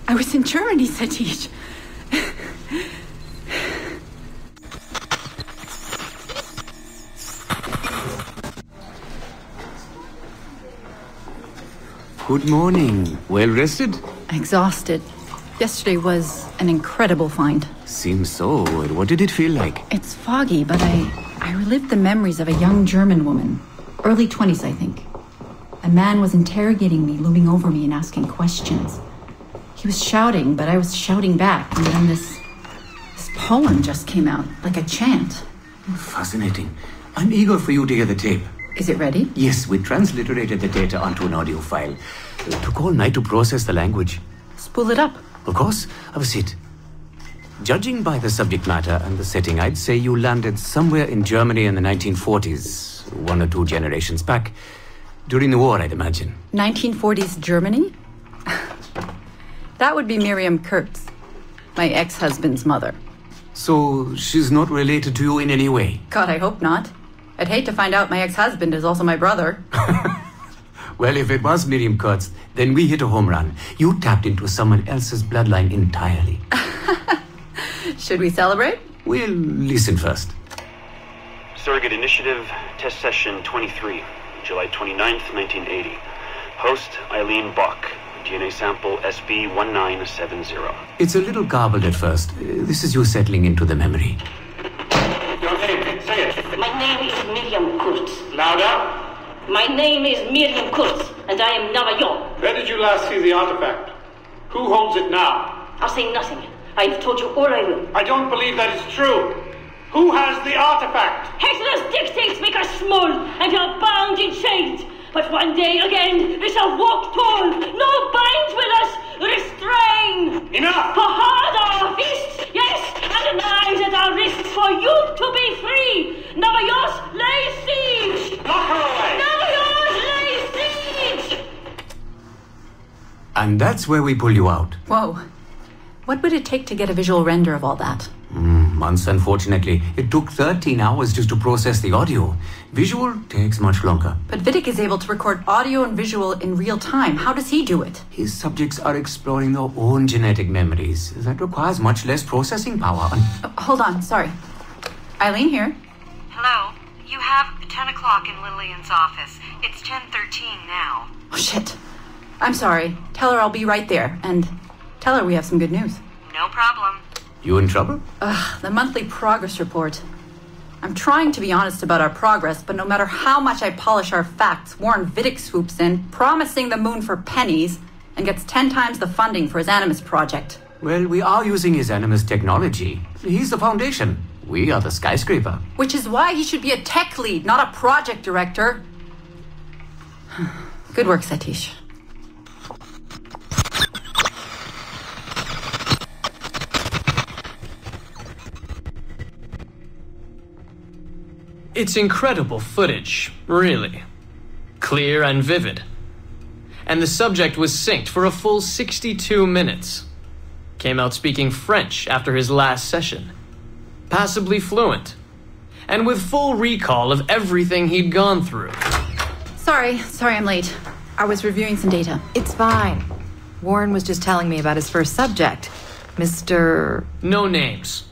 Speaker 9: I was in Germany, Satish.
Speaker 8: Good morning. Well rested?
Speaker 9: Exhausted. Yesterday was an incredible find.
Speaker 8: Seems so. What did it feel like?
Speaker 9: It's foggy, but I relived the memories of a young German woman. Early 20s, I think. A man was interrogating me, looming over me and asking questions. He was shouting, but I was shouting back. And then this poem just came out, like a chant.
Speaker 8: Fascinating. I'm eager for you to hear the tape.
Speaker 9: Is it ready?
Speaker 8: Yes, we transliterated the data onto an audio file. It took all night to process the language.
Speaker 9: Spool it up.
Speaker 8: Of course, have a seat. Judging by the subject matter and the setting, I'd say you landed somewhere in Germany in the 1940s, 1 or 2 generations back. During the war, I'd imagine.
Speaker 9: 1940s Germany? That would be Miriam Kurtz, my ex-husband's mother.
Speaker 8: So she's not related to you in any way?
Speaker 9: God, I hope not. I'd hate to find out my ex-husband is also my brother.
Speaker 8: Well, if it was Miriam Kurtz, then we hit a home run. You tapped into someone else's bloodline entirely.
Speaker 9: Should we celebrate?
Speaker 8: We'll listen first.
Speaker 11: Surrogate Initiative, Test Session 23, July 29th, 1980. Host, Eileen Bach. DNA sample SB1970.
Speaker 8: It's a little garbled at first. This is you settling into the memory.
Speaker 10: Your name, say it.
Speaker 12: My name is Miriam Kurtz.
Speaker 10: Louder.
Speaker 12: My name is Miriam Kurtz, and I am Navajo.
Speaker 10: Where did you last see the artifact? Who holds it now?
Speaker 12: I'll say nothing. I've told you all I will.
Speaker 10: I don't believe that is true. Who has the artifact?
Speaker 12: Hitler's dictates make us small, and you're bound in chains. But But one day again, we shall walk tall. No binds with us. Restrain.
Speaker 10: Enough!
Speaker 12: For hard our fists, yes, and knives at our wrists for you to be free. Never yours lay siege.
Speaker 10: Knock her away!
Speaker 12: Never yours lay siege.
Speaker 8: And that's where we pull you out.
Speaker 9: Whoa. What would it take to get a visual render of all that?
Speaker 8: Months, unfortunately. It took 13 hours just to process the audio. Visual takes much longer.
Speaker 9: But Vidic is able to record audio and visual in real time. How does he do it?
Speaker 8: His subjects are exploring their own genetic memories. That requires much less processing power.
Speaker 9: Hold on, sorry. Eileen here.
Speaker 13: Hello. You have 10 o'clock in Lillian's office. It's 10:13 now.
Speaker 9: Oh, shit. I'm sorry. Tell her I'll be right there. And tell her we have some good news.
Speaker 13: No problem.
Speaker 8: You in trouble?
Speaker 9: The monthly progress report. I'm trying to be honest about our progress, but no matter how much I polish our facts, Warren Vidic swoops in, promising the moon for pennies, and gets 10 times the funding for his Animus project.
Speaker 8: Well, we are using his Animus technology. He's the foundation. We are the skyscraper.
Speaker 9: Which is why he should be a tech lead, not a project director. Good work, Satish.
Speaker 14: It's incredible footage, really. Clear and vivid. And the subject was synced for a full 62 minutes. Came out speaking French after his last session. Passably fluent. And with full recall of everything he'd gone through.
Speaker 9: Sorry I'm late. I was reviewing some data.
Speaker 13: It's fine. Warren was just telling me about his first subject, Mr.
Speaker 14: No names.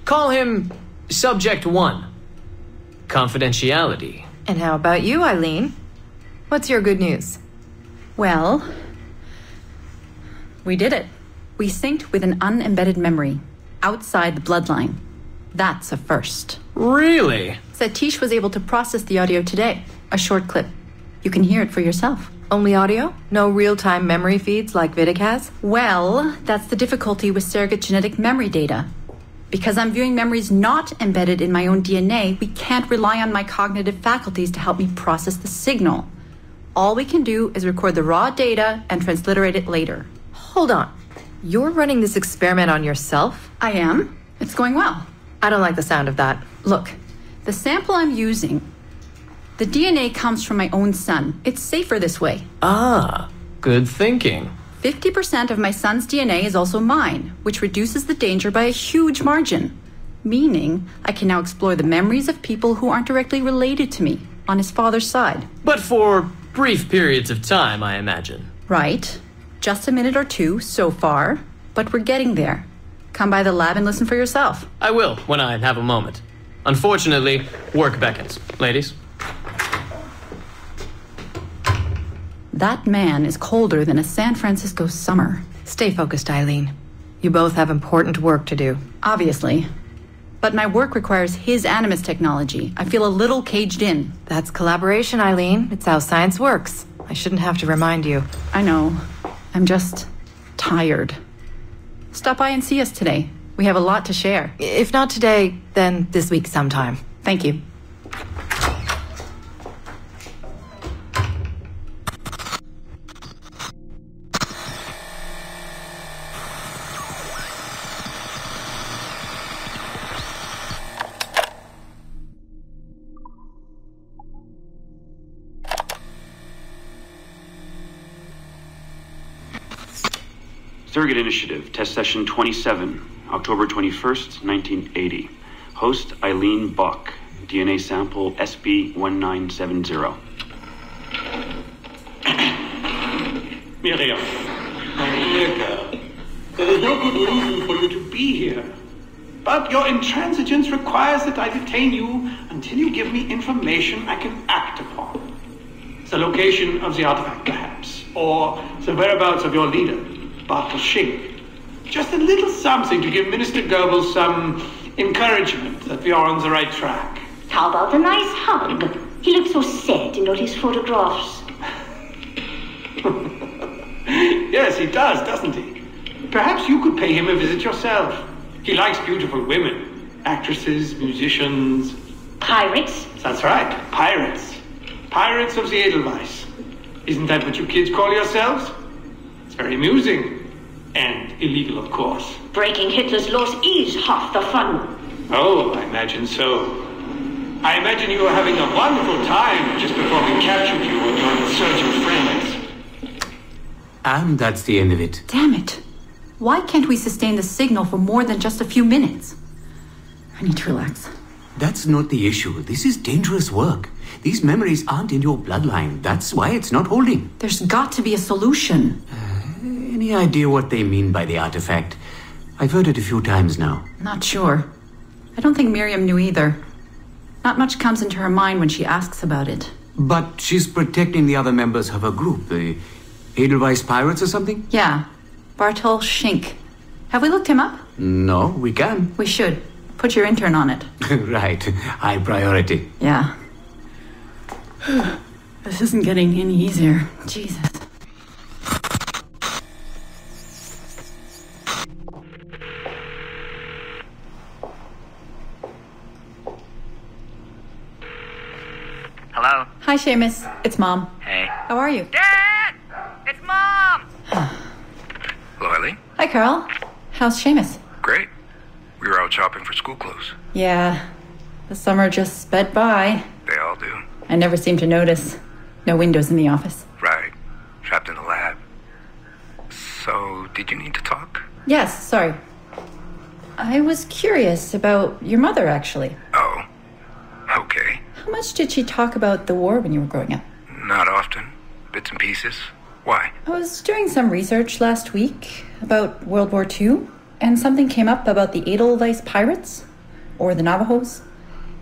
Speaker 14: Call him Subject 1. Confidentiality.
Speaker 13: And how about you, Eileen? What's your good news?
Speaker 9: Well, we did it. We synced with an unembedded memory outside the bloodline. That's a first.
Speaker 14: Really?
Speaker 9: Satish was able to process the audio today. A short clip. You can hear it for yourself.
Speaker 13: Only audio? No real-time memory feeds like Vidic has?
Speaker 9: Well, that's the difficulty with surrogate genetic memory data. Because I'm viewing memories not embedded in my own DNA, we can't rely on my cognitive faculties to help me process the signal. All we can do is record the raw data and transliterate it later.
Speaker 13: Hold on. You're running this experiment on yourself?
Speaker 9: I am. It's going well.
Speaker 13: I don't like the sound of that.
Speaker 9: Look, the sample I'm using, the DNA comes from my own son. It's safer this way.
Speaker 14: Ah, good thinking.
Speaker 9: 50% of my son's DNA is also mine, which reduces the danger by a huge margin. Meaning, I can now explore the memories of people who aren't directly related to me on his father's side.
Speaker 14: But for brief periods of time, I imagine.
Speaker 9: Right. Just a minute or two so far, but we're getting there. Come by the lab and listen for yourself.
Speaker 14: I will, when I have a moment. Unfortunately, work beckons. Ladies?
Speaker 9: That man is colder than a San Francisco summer.
Speaker 13: Stay focused, Eileen. You both have important work to do.
Speaker 9: Obviously. But my work requires his Animus technology. I feel a little caged in.
Speaker 13: That's collaboration, Eileen. It's how science works. I shouldn't have to remind you.
Speaker 9: I know. I'm just tired. Stop by and see us today. We have a lot to share.
Speaker 13: If not today, then this week sometime.
Speaker 9: Thank you.
Speaker 11: Surrogate Initiative, Test Session 27, October 21st, 1980. Host Eileen Bach, DNA sample SB1970.
Speaker 10: Miriam, my dear girl, there is no good reason for you to be here. But your intransigence requires that I detain you until you give me information I can act upon. The location of the artifact, perhaps, or the whereabouts of your leader, Bartel Shink. Just a little something to give Minister Goebbels some encouragement that we are on the right track.
Speaker 12: How about a nice hug? He looks so sad in all his photographs.
Speaker 10: Yes, he does, doesn't he? Perhaps you could pay him a visit yourself. He likes beautiful women. Actresses, musicians.
Speaker 12: Pirates?
Speaker 10: That's right, pirates. Pirates of the Edelweiss. Isn't that what you kids call yourselves? It's very amusing. And illegal, of course.
Speaker 12: Breaking Hitler's laws is half the fun.
Speaker 10: Oh, I imagine so. I imagine you were having a wonderful time just before we captured you and your insurgent friends.
Speaker 8: And that's the end of it.
Speaker 9: Damn it. Why can't we sustain the signal for more than just a few minutes? I need to relax.
Speaker 8: That's not the issue. This is dangerous work. These memories aren't in your bloodline. That's why it's not holding.
Speaker 9: There's got to be a solution.
Speaker 8: Any idea what they mean by the artifact? I've heard it a few times now.
Speaker 9: Not sure. I don't think Miriam knew either. Not much comes into her mind when she asks about it.
Speaker 8: But she's protecting the other members of her group, the Edelweiss Pirates or something?
Speaker 9: Yeah. Bartol Schink. Have we looked him up?
Speaker 8: No, we can.
Speaker 9: We should. Put your intern on it.
Speaker 8: Right. High priority.
Speaker 9: Yeah. This isn't getting any easier. Jesus.
Speaker 15: Hello?
Speaker 9: Hi, Seamus. It's Mom.
Speaker 15: Hey.
Speaker 9: How are you?
Speaker 15: Dad! It's Mom!
Speaker 5: Hello, Eileen.
Speaker 9: Hi, Carl. How's Seamus?
Speaker 5: Great. We were out shopping for school clothes.
Speaker 9: Yeah. The summer just sped by.
Speaker 5: They all do.
Speaker 9: I never seem to notice. No windows in the office.
Speaker 5: Right. Trapped in the lab. So, did you need to talk?
Speaker 9: Yes, sorry. I was curious about your mother, actually.
Speaker 5: Oh. Okay.
Speaker 9: How much did she talk about the war when you were growing up?
Speaker 5: Not often. Bits and pieces. Why?
Speaker 9: I was doing some research last week about World War II, and something came up about the Edelweiss Pirates, or the Navajos,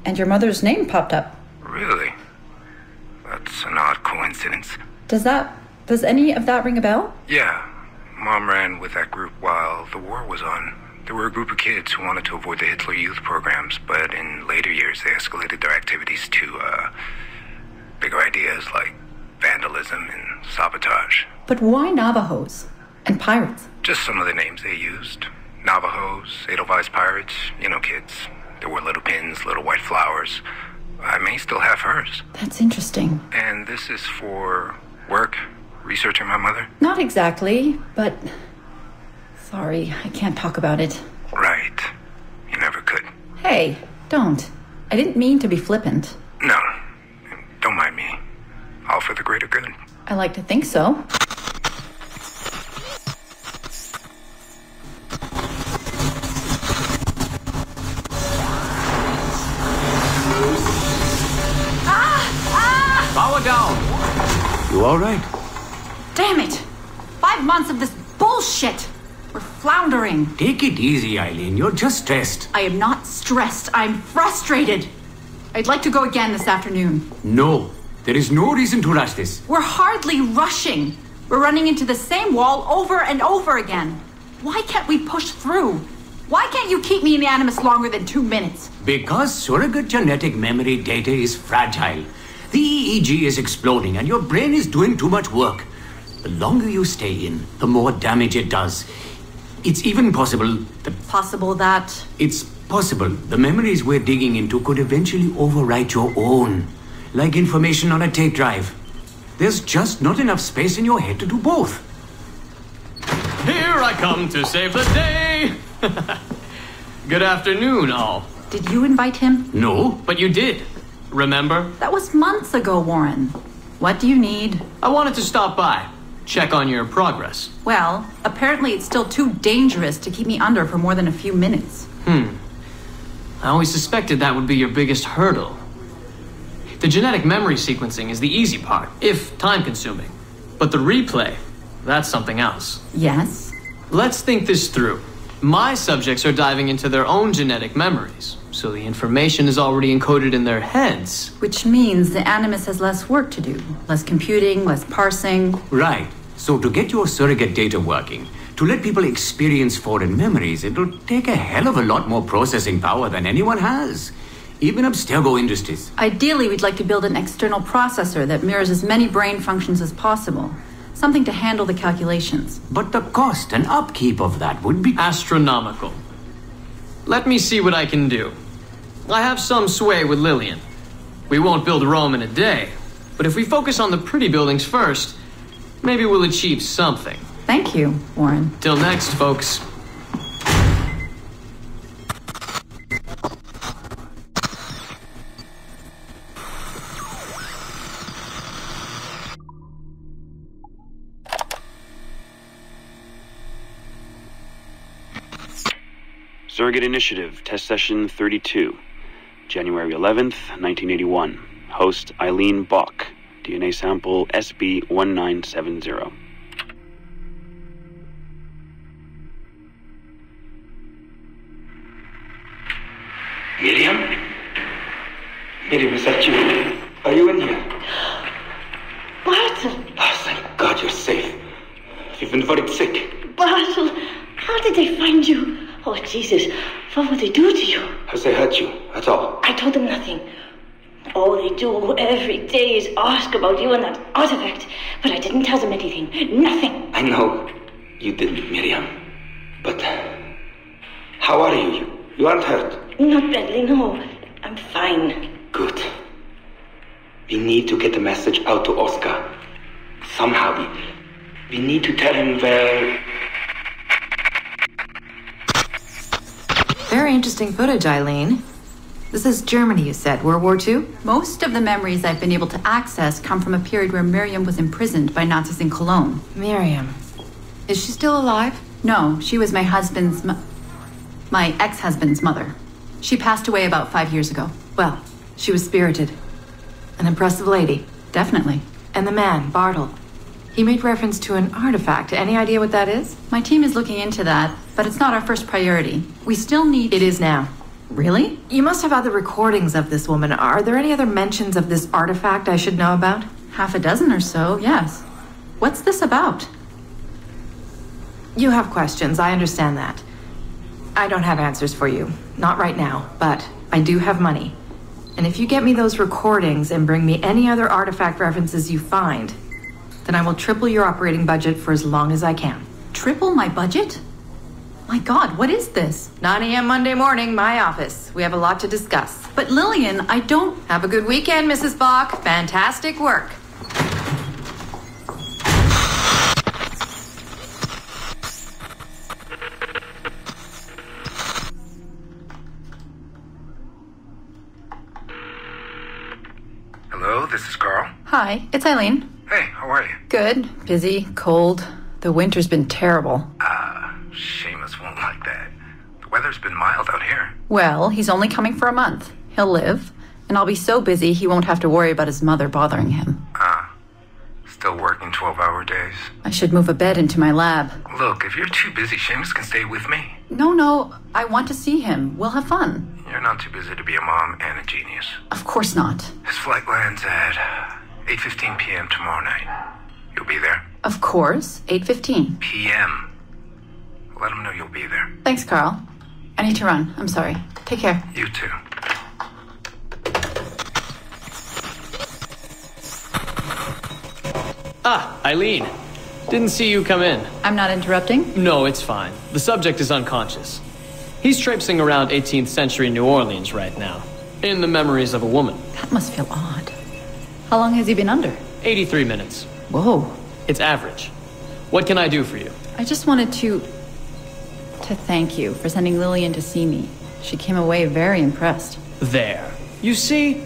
Speaker 9: and your mother's name popped up.
Speaker 5: Really? That's an odd coincidence.
Speaker 9: Does any of that ring a bell?
Speaker 5: Yeah. Mom ran with that group while the war was on. There were a group of kids who wanted to avoid the Hitler Youth programs, but in later years they escalated their activities to, bigger ideas like vandalism and sabotage.
Speaker 9: But why Navajos and pirates?
Speaker 5: Just some of the names they used. Navajos, Edelweiss Pirates, you know kids. There were little pins, little white flowers. I may still have hers.
Speaker 9: That's interesting.
Speaker 5: And this is for work? Researching my mother?
Speaker 9: Not exactly, but... Sorry, I can't talk about it.
Speaker 5: Right. You never could.
Speaker 9: Hey, don't. I didn't mean to be flippant.
Speaker 5: No. Don't mind me. All for the greater good.
Speaker 9: I like to think so.
Speaker 8: Power down. You all right?
Speaker 9: Damn it! 5 months of this bullshit! We're floundering.
Speaker 8: Take it easy, Eileen. You're just stressed.
Speaker 9: I am not stressed. I'm frustrated. I'd like to go again this afternoon.
Speaker 8: No. There is no reason to rush this.
Speaker 9: We're hardly rushing. We're running into the same wall over and over again. Why can't we push through? Why can't you keep me in the Animus longer than 2 minutes?
Speaker 8: Because surrogate genetic memory data is fragile. The EEG is exploding and your brain is doing too much work. The longer you stay in, the more damage it does. It's even possible that...
Speaker 9: Possible that?
Speaker 8: It's possible the memories we're digging into could eventually overwrite your own. Like information on a tape drive. There's just not enough space in your head to do both.
Speaker 14: Here I come to save the day! Good afternoon, all.
Speaker 9: Did you invite him?
Speaker 8: No.
Speaker 14: But you did. Remember?
Speaker 9: That was months ago, Warren. What do you need?
Speaker 14: I wanted to stop by. Check on your progress.
Speaker 9: Well, apparently it's still too dangerous to keep me under for more than a few minutes.
Speaker 14: I always suspected that would be your biggest hurdle. The genetic memory sequencing is the easy part, if time-consuming. But the replay, that's something else.
Speaker 9: Yes?
Speaker 14: Let's think this through. My subjects are diving into their own genetic memories, so the information is already encoded in their heads.
Speaker 9: Which means the Animus has less work to do. Less computing, less parsing.
Speaker 8: Right. So to get your surrogate data working, to let people experience foreign memories, it'll take a hell of a lot more processing power than anyone has. Even Abstergo Industries.
Speaker 9: Ideally, we'd like to build an external processor that mirrors as many brain functions as possible. Something to handle the calculations.
Speaker 8: But the cost and upkeep of that would be...
Speaker 14: astronomical. Let me see what I can do. I have some sway with Lillian. We won't build Rome in a day, But if we focus on the pretty buildings first, maybe we'll achieve something.
Speaker 9: Thank you, Warren.
Speaker 14: Till next, folks.
Speaker 11: Surrogate Initiative, Test Session 32, January 11th, 1981. Host Eileen Bach, DNA sample SB1970.
Speaker 10: Miriam? Miriam, is that you? Are you in here?
Speaker 12: Bartle!
Speaker 10: Oh, thank God you're safe. You've been very sick.
Speaker 12: Bartle! How did they find you? Oh, Jesus. What would they do to you?
Speaker 10: Has they hurt you? That's all.
Speaker 12: I told them nothing. All they do every day is ask about you and that artifact. But I didn't tell them anything. Nothing.
Speaker 10: I know you didn't, Miriam. But how are you? You aren't hurt?
Speaker 12: Not badly, no. I'm fine.
Speaker 10: Good. We need to get the message out to Oscar. Somehow. We need to tell him where...
Speaker 16: Very interesting footage, Eileen. This is Germany, you said. World War II?
Speaker 9: Most of the memories I've been able to access come from a period where Miriam was imprisoned by Nazis in Cologne.
Speaker 16: Miriam. Is she still alive?
Speaker 9: No, she was my husband's... my ex-husband's mother. She passed away about 5 years ago.
Speaker 16: Well, she was spirited. An impressive lady.
Speaker 9: Definitely.
Speaker 16: And the man, Bartle. He made reference to an artifact. Any idea what that is?
Speaker 9: My team is looking into that, but it's not our first priority. We still need...
Speaker 16: It is now.
Speaker 9: Really?
Speaker 16: You must have other recordings of this woman. Are there any other mentions of this artifact I should know about?
Speaker 9: Half a dozen or so, yes. What's this about?
Speaker 16: You have questions, I understand that. I don't have answers for you. Not right now, but I do have money. And if you get me those recordings and bring me any other artifact references you find, then I will triple your operating budget for as long as I can.
Speaker 9: Triple my budget? My God, what is this?
Speaker 16: 9 a.m. Monday morning, my office. We have a lot to discuss.
Speaker 9: But Lillian, I don't...
Speaker 16: Have a good weekend, Mrs. Bach. Fantastic work.
Speaker 4: Hello, this is Carl.
Speaker 9: Hi, it's Eileen.
Speaker 4: Hey, how are you?
Speaker 9: Good. Busy. Cold. The winter's been terrible.
Speaker 4: Seamus won't like that. The weather's been mild out here.
Speaker 9: Well, he's only coming for a month. He'll live. And I'll be so busy he won't have to worry about his mother bothering him.
Speaker 4: Still working 12-hour days?
Speaker 9: I should move a bed into my lab.
Speaker 4: Look, if you're too busy, Seamus can stay with me.
Speaker 9: No. I want to see him. We'll have fun.
Speaker 4: You're not too busy to be a mom and a genius.
Speaker 9: Of course not.
Speaker 4: His flight lands at 8:15 p.m. tomorrow night. You'll be there?
Speaker 9: Of course. 8:15
Speaker 4: p.m. Let him know you'll be there.
Speaker 9: Thanks, Carl. I need to run. I'm sorry. Take care.
Speaker 4: You too.
Speaker 14: Eileen. Didn't see you come in.
Speaker 9: I'm not interrupting?
Speaker 14: No, it's fine. The subject is unconscious. He's traipsing around 18th century New Orleans right now, in the memories of a woman.
Speaker 9: That must feel odd. How long has he been under?
Speaker 14: 83 minutes.
Speaker 9: Whoa.
Speaker 14: It's average. What can I do for you?
Speaker 9: I just wanted to thank you for sending Lillian to see me. She came away very impressed.
Speaker 14: There. You see?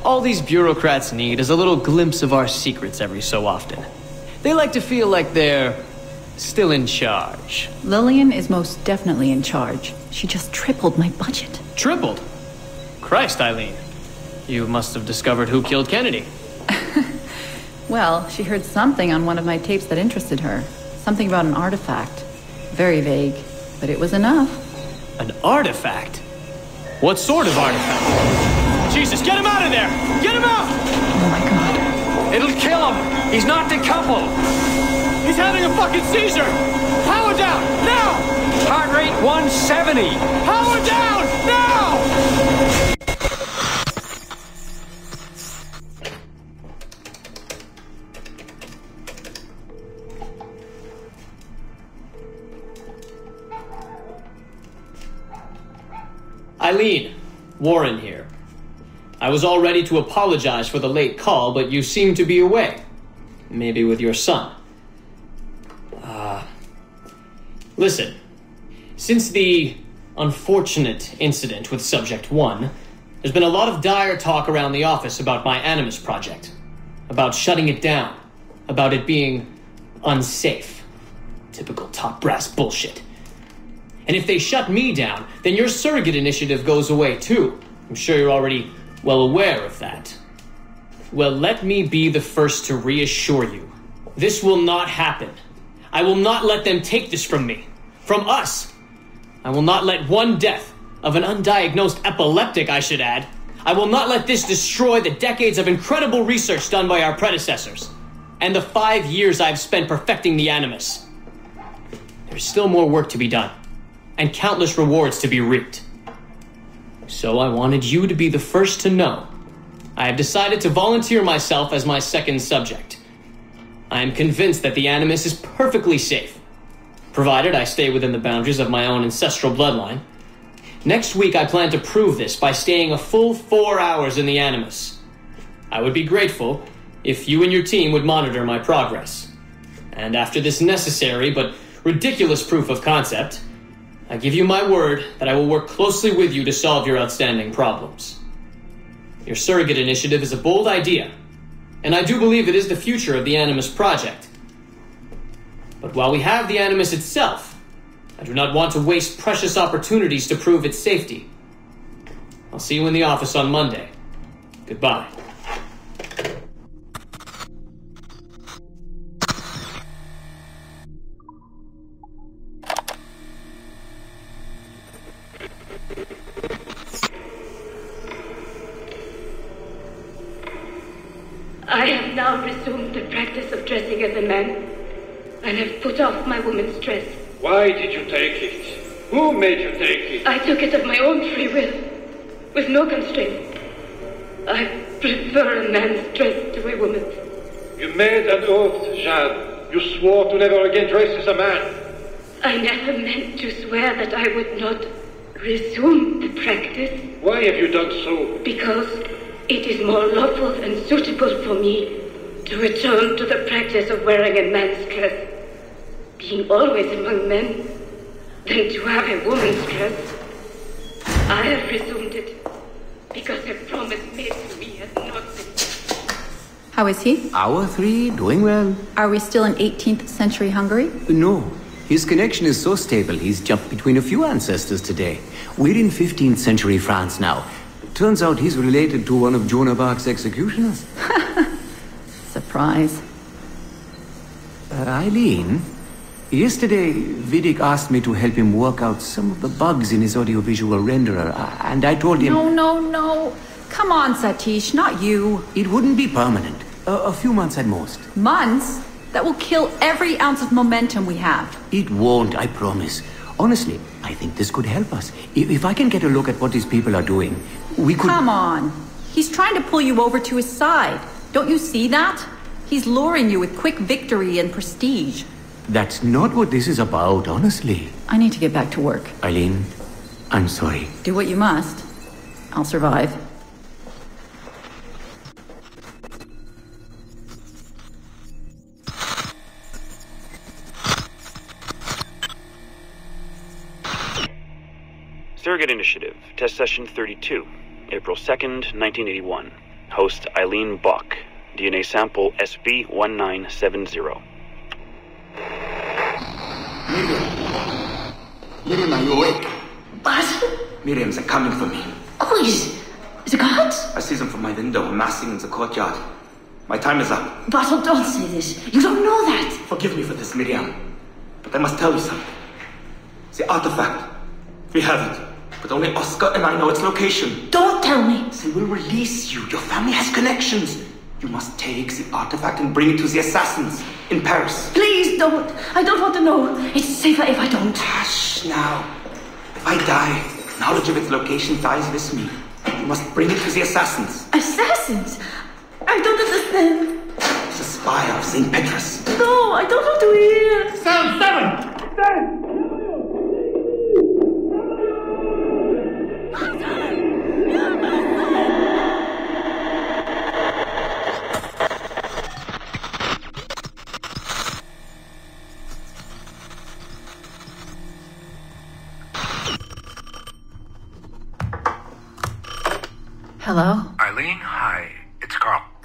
Speaker 14: All these bureaucrats need is a little glimpse of our secrets every so often. They like to feel like they're still in charge.
Speaker 9: Lillian is most definitely in charge. She just tripled my budget.
Speaker 14: Tripled? Christ, Eileen. You must have discovered who killed Kennedy.
Speaker 9: Well, she heard something on one of my tapes that interested her. Something about an artifact. Very vague, but it was enough.
Speaker 14: An artifact? What sort of artifact? Jesus, get him out of there! Get him out!
Speaker 9: Oh my God.
Speaker 14: It'll kill him! He's not decoupled! He's having a fucking seizure! Power down! Now!
Speaker 17: Heart rate 170!
Speaker 14: Power down! Now! Eileen, Warren here. I was all ready to apologize for the late call, but you seem to be away. Maybe with your son. Listen. Since the unfortunate incident with Subject 1, there's been a lot of dire talk around the office about my Animus project. About shutting it down. About it being unsafe. Typical top brass bullshit. And if they shut me down, then your surrogate initiative goes away too. I'm sure you're already well aware of that. Well, let me be the first to reassure you. This will not happen. I will not let them take this from me. From us. I will not let one death, of an undiagnosed epileptic, I should add. I will not let this destroy the decades of incredible research done by our predecessors. And the 5 years I've spent perfecting the Animus. There's still more work to be done. And countless rewards to be reaped. So I wanted you to be the first to know. I have decided to volunteer myself as my second subject. I am convinced that the Animus is perfectly safe, provided I stay within the boundaries of my own ancestral bloodline. Next week I plan to prove this by staying a full 4 hours in the Animus. I would be grateful if you and your team would monitor my progress. And after this necessary but ridiculous proof of concept, I give you my word that I will work closely with you to solve your outstanding problems. Your surrogate initiative is a bold idea, and I do believe it is the future of the Animus project. But while we have the Animus itself, I do not want to waste precious opportunities to prove its safety. I'll see you in the office on Monday. Goodbye.
Speaker 12: I have now resumed the practice of dressing as a man, and have put off my woman's dress.
Speaker 10: Why did you take it? Who made you take it?
Speaker 12: I took it of my own free will, with no constraint. I prefer a man's dress to a woman's.
Speaker 10: You made an oath, Jeanne. You swore to never again dress as a man.
Speaker 12: I never meant to swear that I would not resume the practice.
Speaker 10: Why have you done so?
Speaker 12: Because it is more lawful and suitable for me to return to the practice of wearing a man's dress, being always among men, than to have a woman's dress. I have resumed it because a promise made to me has not been.
Speaker 9: How is he?
Speaker 8: Hour 3, doing well.
Speaker 9: Are we still in 18th century Hungary?
Speaker 8: No. His connection is so stable, he's jumped between a few ancestors today. We're in 15th century France now. Turns out he's related to one of Joan of Arc's executioners.
Speaker 9: Surprise.
Speaker 8: Eileen, yesterday Vidic asked me to help him work out some of the bugs in his audiovisual renderer, and I told him...
Speaker 9: No. Come on, Satish, not you.
Speaker 8: It wouldn't be permanent. A few months at most.
Speaker 9: Months? That will kill every ounce of momentum we have.
Speaker 8: It won't, I promise. Honestly, I think this could help us. If I can get a look at what these people are doing, we could...
Speaker 9: Come on. He's trying to pull you over to his side. Don't you see that? He's luring you with quick victory and prestige.
Speaker 8: That's not what this is about, honestly.
Speaker 9: I need to get back to work.
Speaker 8: Eileen, I'm sorry.
Speaker 9: Do what you must. I'll survive.
Speaker 11: Surrogate Initiative, Test Session 32, April 2nd, 1981. Host Eileen Bach. DNA sample SB1970.
Speaker 18: Miriam, are you awake?
Speaker 19: What?
Speaker 18: Miriam, they're coming for me.
Speaker 19: Oh, is it God?
Speaker 18: I see them from my window, massing in the courtyard. My time is up.
Speaker 19: Bartle, don't say this. You don't know that.
Speaker 18: Forgive me for this, Miriam. But I must tell you something. The artifact. We have it. But only Oscar and I know its location.
Speaker 19: Don't tell me.
Speaker 18: They will release you. Your family has connections. You must take the artifact and bring it to the assassins in Paris.
Speaker 19: Please don't. I don't want to know. It's safer if I don't.
Speaker 18: Hush now. If I die, knowledge of its location dies with me. You must bring it to the assassins.
Speaker 19: Assassins? I don't understand.
Speaker 18: The spire of St. Petrus.
Speaker 19: No, I don't want to hear.
Speaker 10: Cell 7! Stand!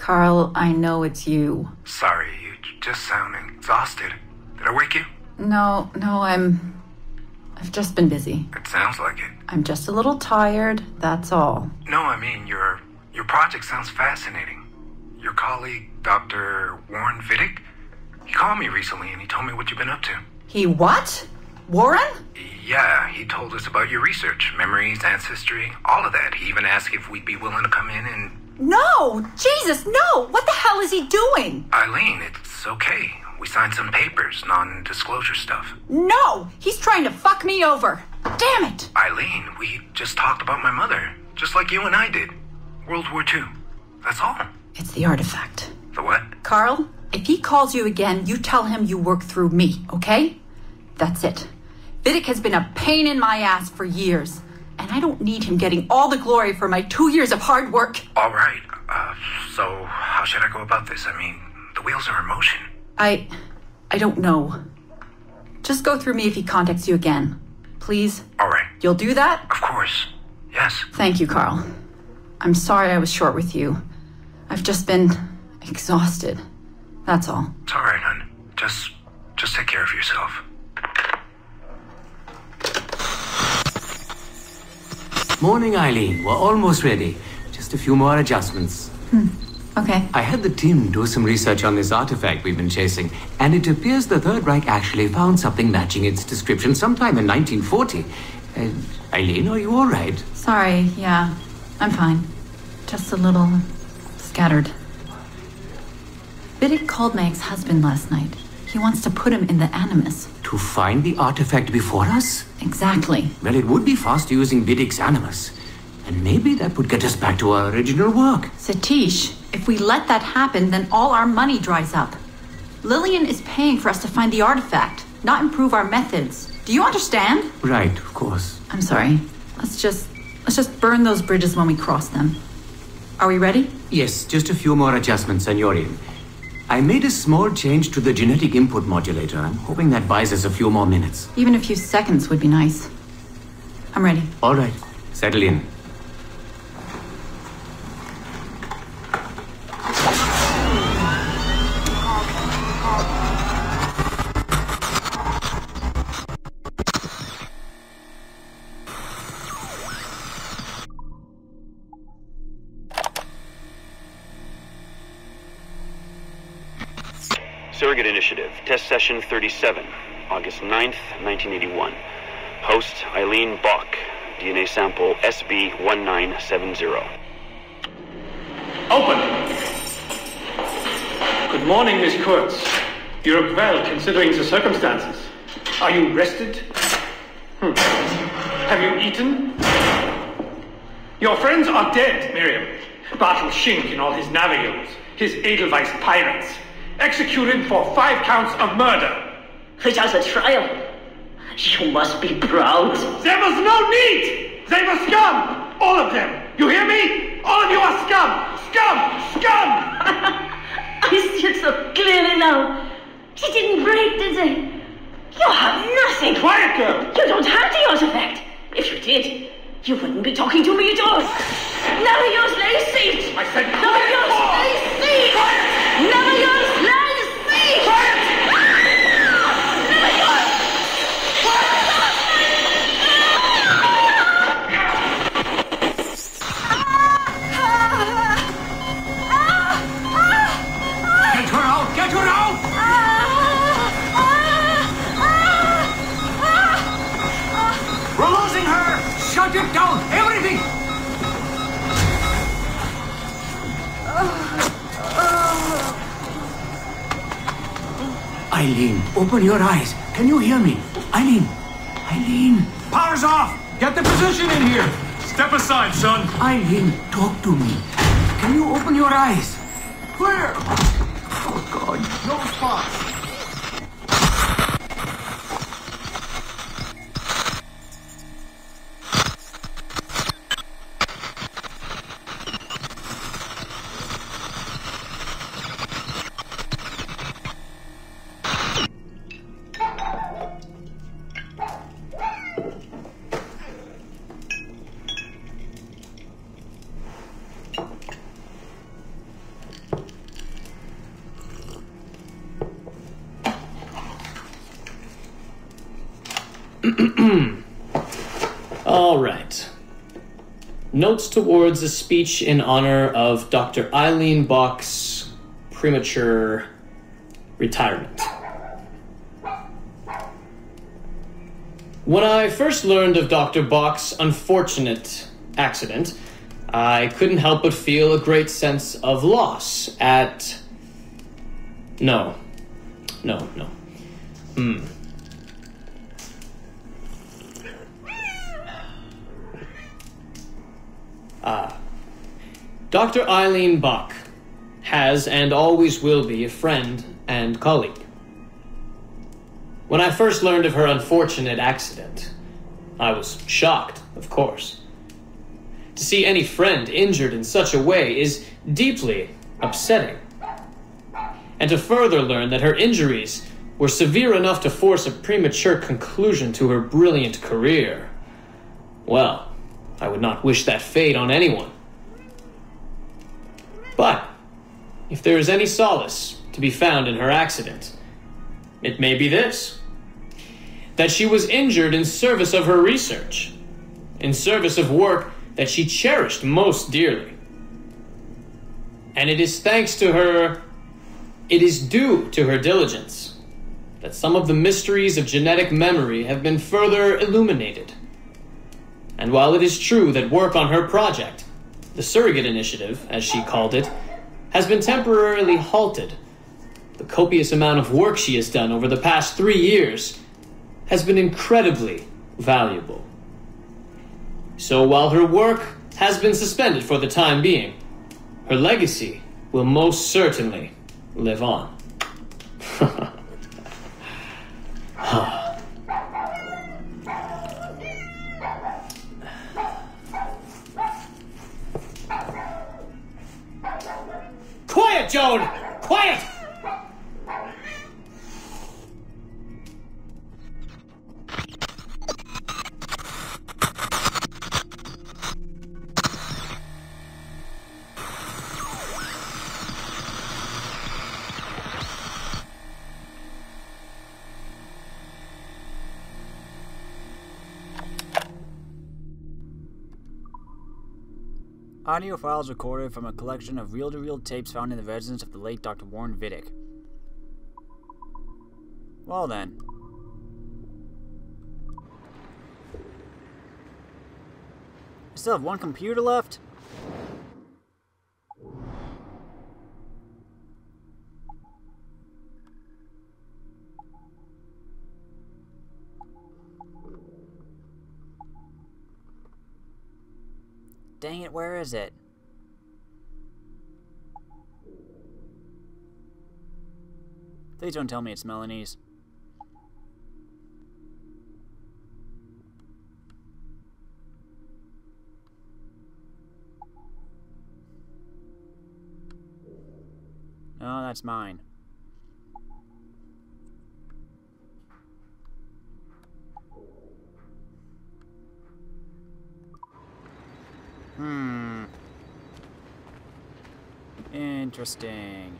Speaker 9: Carl, I know it's you.
Speaker 4: Sorry, you're just sounding exhausted. Did I wake you?
Speaker 9: No, I've just been busy.
Speaker 4: It sounds like it.
Speaker 9: I'm just a little tired, that's all.
Speaker 4: No, I mean, your project sounds fascinating. Your colleague, Dr. Warren Vidic, he called me recently and he told me what you've been up to.
Speaker 9: He what? Warren?
Speaker 4: Yeah, he told us about your research, memories, ancestry, all of that. He even asked if we'd be willing to come in and...
Speaker 9: No! Jesus, no! What the hell is he doing?
Speaker 4: Eileen, it's okay. We signed some papers, non-disclosure stuff.
Speaker 9: No! He's trying to fuck me over! Damn it!
Speaker 4: Eileen, we just talked about my mother, just like you and I did. World War II. That's all.
Speaker 9: It's the artifact.
Speaker 4: The what?
Speaker 9: Carl, if he calls you again, you tell him you work through me, okay? That's it. Vidic has been a pain in my ass for years, and I don't need him getting all the glory for my 2 years of hard work.
Speaker 4: All right. So how should I go about this? I mean, the wheels are in motion.
Speaker 9: I don't know. Just go through me if he contacts you again. Please?
Speaker 4: All right.
Speaker 9: You'll do that?
Speaker 4: Of course. Yes.
Speaker 9: Thank you, Carl. I'm sorry I was short with you. I've just been exhausted. That's all.
Speaker 4: It's all right, hon. Just take care of yourself.
Speaker 8: Morning, Eileen. We're almost ready. Just a few more adjustments.
Speaker 9: Okay.
Speaker 8: I had the team do some research on this artifact we've been chasing, and it appears the Third Reich actually found something matching its description sometime in 1940. Eileen, are you all right?
Speaker 9: Sorry, yeah. I'm fine. Just a little scattered. Vidic called my ex-husband last night. He wants to put him in the Animus.
Speaker 8: To find the artifact before us?
Speaker 9: Exactly.
Speaker 8: Well, it would be faster using Vidic's Animus. And maybe that would get us back to our original work.
Speaker 9: Satish, if we let that happen, then all our money dries up. Lillian is paying for us to find the artifact, not improve our methods. Do you understand?
Speaker 8: Right, of course.
Speaker 9: I'm sorry. Let's just burn those bridges when we cross them. Are we ready?
Speaker 8: Yes, just a few more adjustments, Senorian. I made a small change to the genetic input modulator. I'm hoping that buys us a few more minutes.
Speaker 9: Even a few seconds would be nice. I'm ready.
Speaker 8: All right. Settle in.
Speaker 11: Surrogate Initiative, Test Session 37, August 9th, 1981. Host, Eileen Bach, DNA sample SB1970.
Speaker 10: Open! Good morning, Miss Kurtz. You look well, considering the circumstances. Are you rested? Have you eaten? Your friends are dead, Miriam. Bartel Schink and all his navios, his Edelweiss pirates. Executed for 5 counts of murder.
Speaker 19: Just a trial. You must be proud.
Speaker 10: There was no need! They were scum! All of them! You hear me? All of you are scum! Scum! Scum!
Speaker 19: I see it so clearly now. She didn't break, did they? You have nothing.
Speaker 10: Quiet, girl!
Speaker 19: You don't have the artifact. If you did, you wouldn't be talking to me at all. Never use lay seat!
Speaker 10: I said
Speaker 19: never use lay seat!
Speaker 10: Quiet!
Speaker 19: Never use lay seat!
Speaker 10: Quiet!
Speaker 19: Never use!
Speaker 8: Get her out! Get her out! We're losing her! Shut it down! Everything! Eileen, open your eyes. Can you hear me? Eileen! Eileen!
Speaker 17: Power's off! Get the position in here! Step aside, son!
Speaker 8: Eileen, talk to me. Can you open your eyes?
Speaker 17: Clear!
Speaker 8: Oh, God.
Speaker 17: No response.
Speaker 14: All right. Notes towards a speech in honor of Dr. Eileen Bach's premature retirement. When I first learned of Dr. Bach's unfortunate accident, I couldn't help but feel a great sense of loss at... No. Dr. Eileen Bach has and always will be a friend and colleague. When I first learned of her unfortunate accident, I was shocked, of course. To see any friend injured in such a way is deeply upsetting. And to further learn that her injuries were severe enough to force a premature conclusion to her brilliant career, well, I would not wish that fate on anyone. But if there is any solace to be found in her accident, it may be this: that she was injured in service of her research, in service of work that she cherished most dearly. And it is thanks to her, it is due to her diligence, that some of the mysteries of genetic memory have been further illuminated. And while it is true that work on her project, the Surrogate Initiative, as she called it, has been temporarily halted, the copious amount of work she has done over the past 3 years has been incredibly valuable. So while her work has been suspended for the time being, her legacy will most certainly live on. Quiet, Joan! Quiet!
Speaker 1: Audio files recorded from a collection of reel-to-reel tapes found in the residence of the late Dr. Warren Vidic. Well then. I still have one computer left? Dang it, where is it? Please don't tell me it's Melanie's. No, that's mine. Interesting.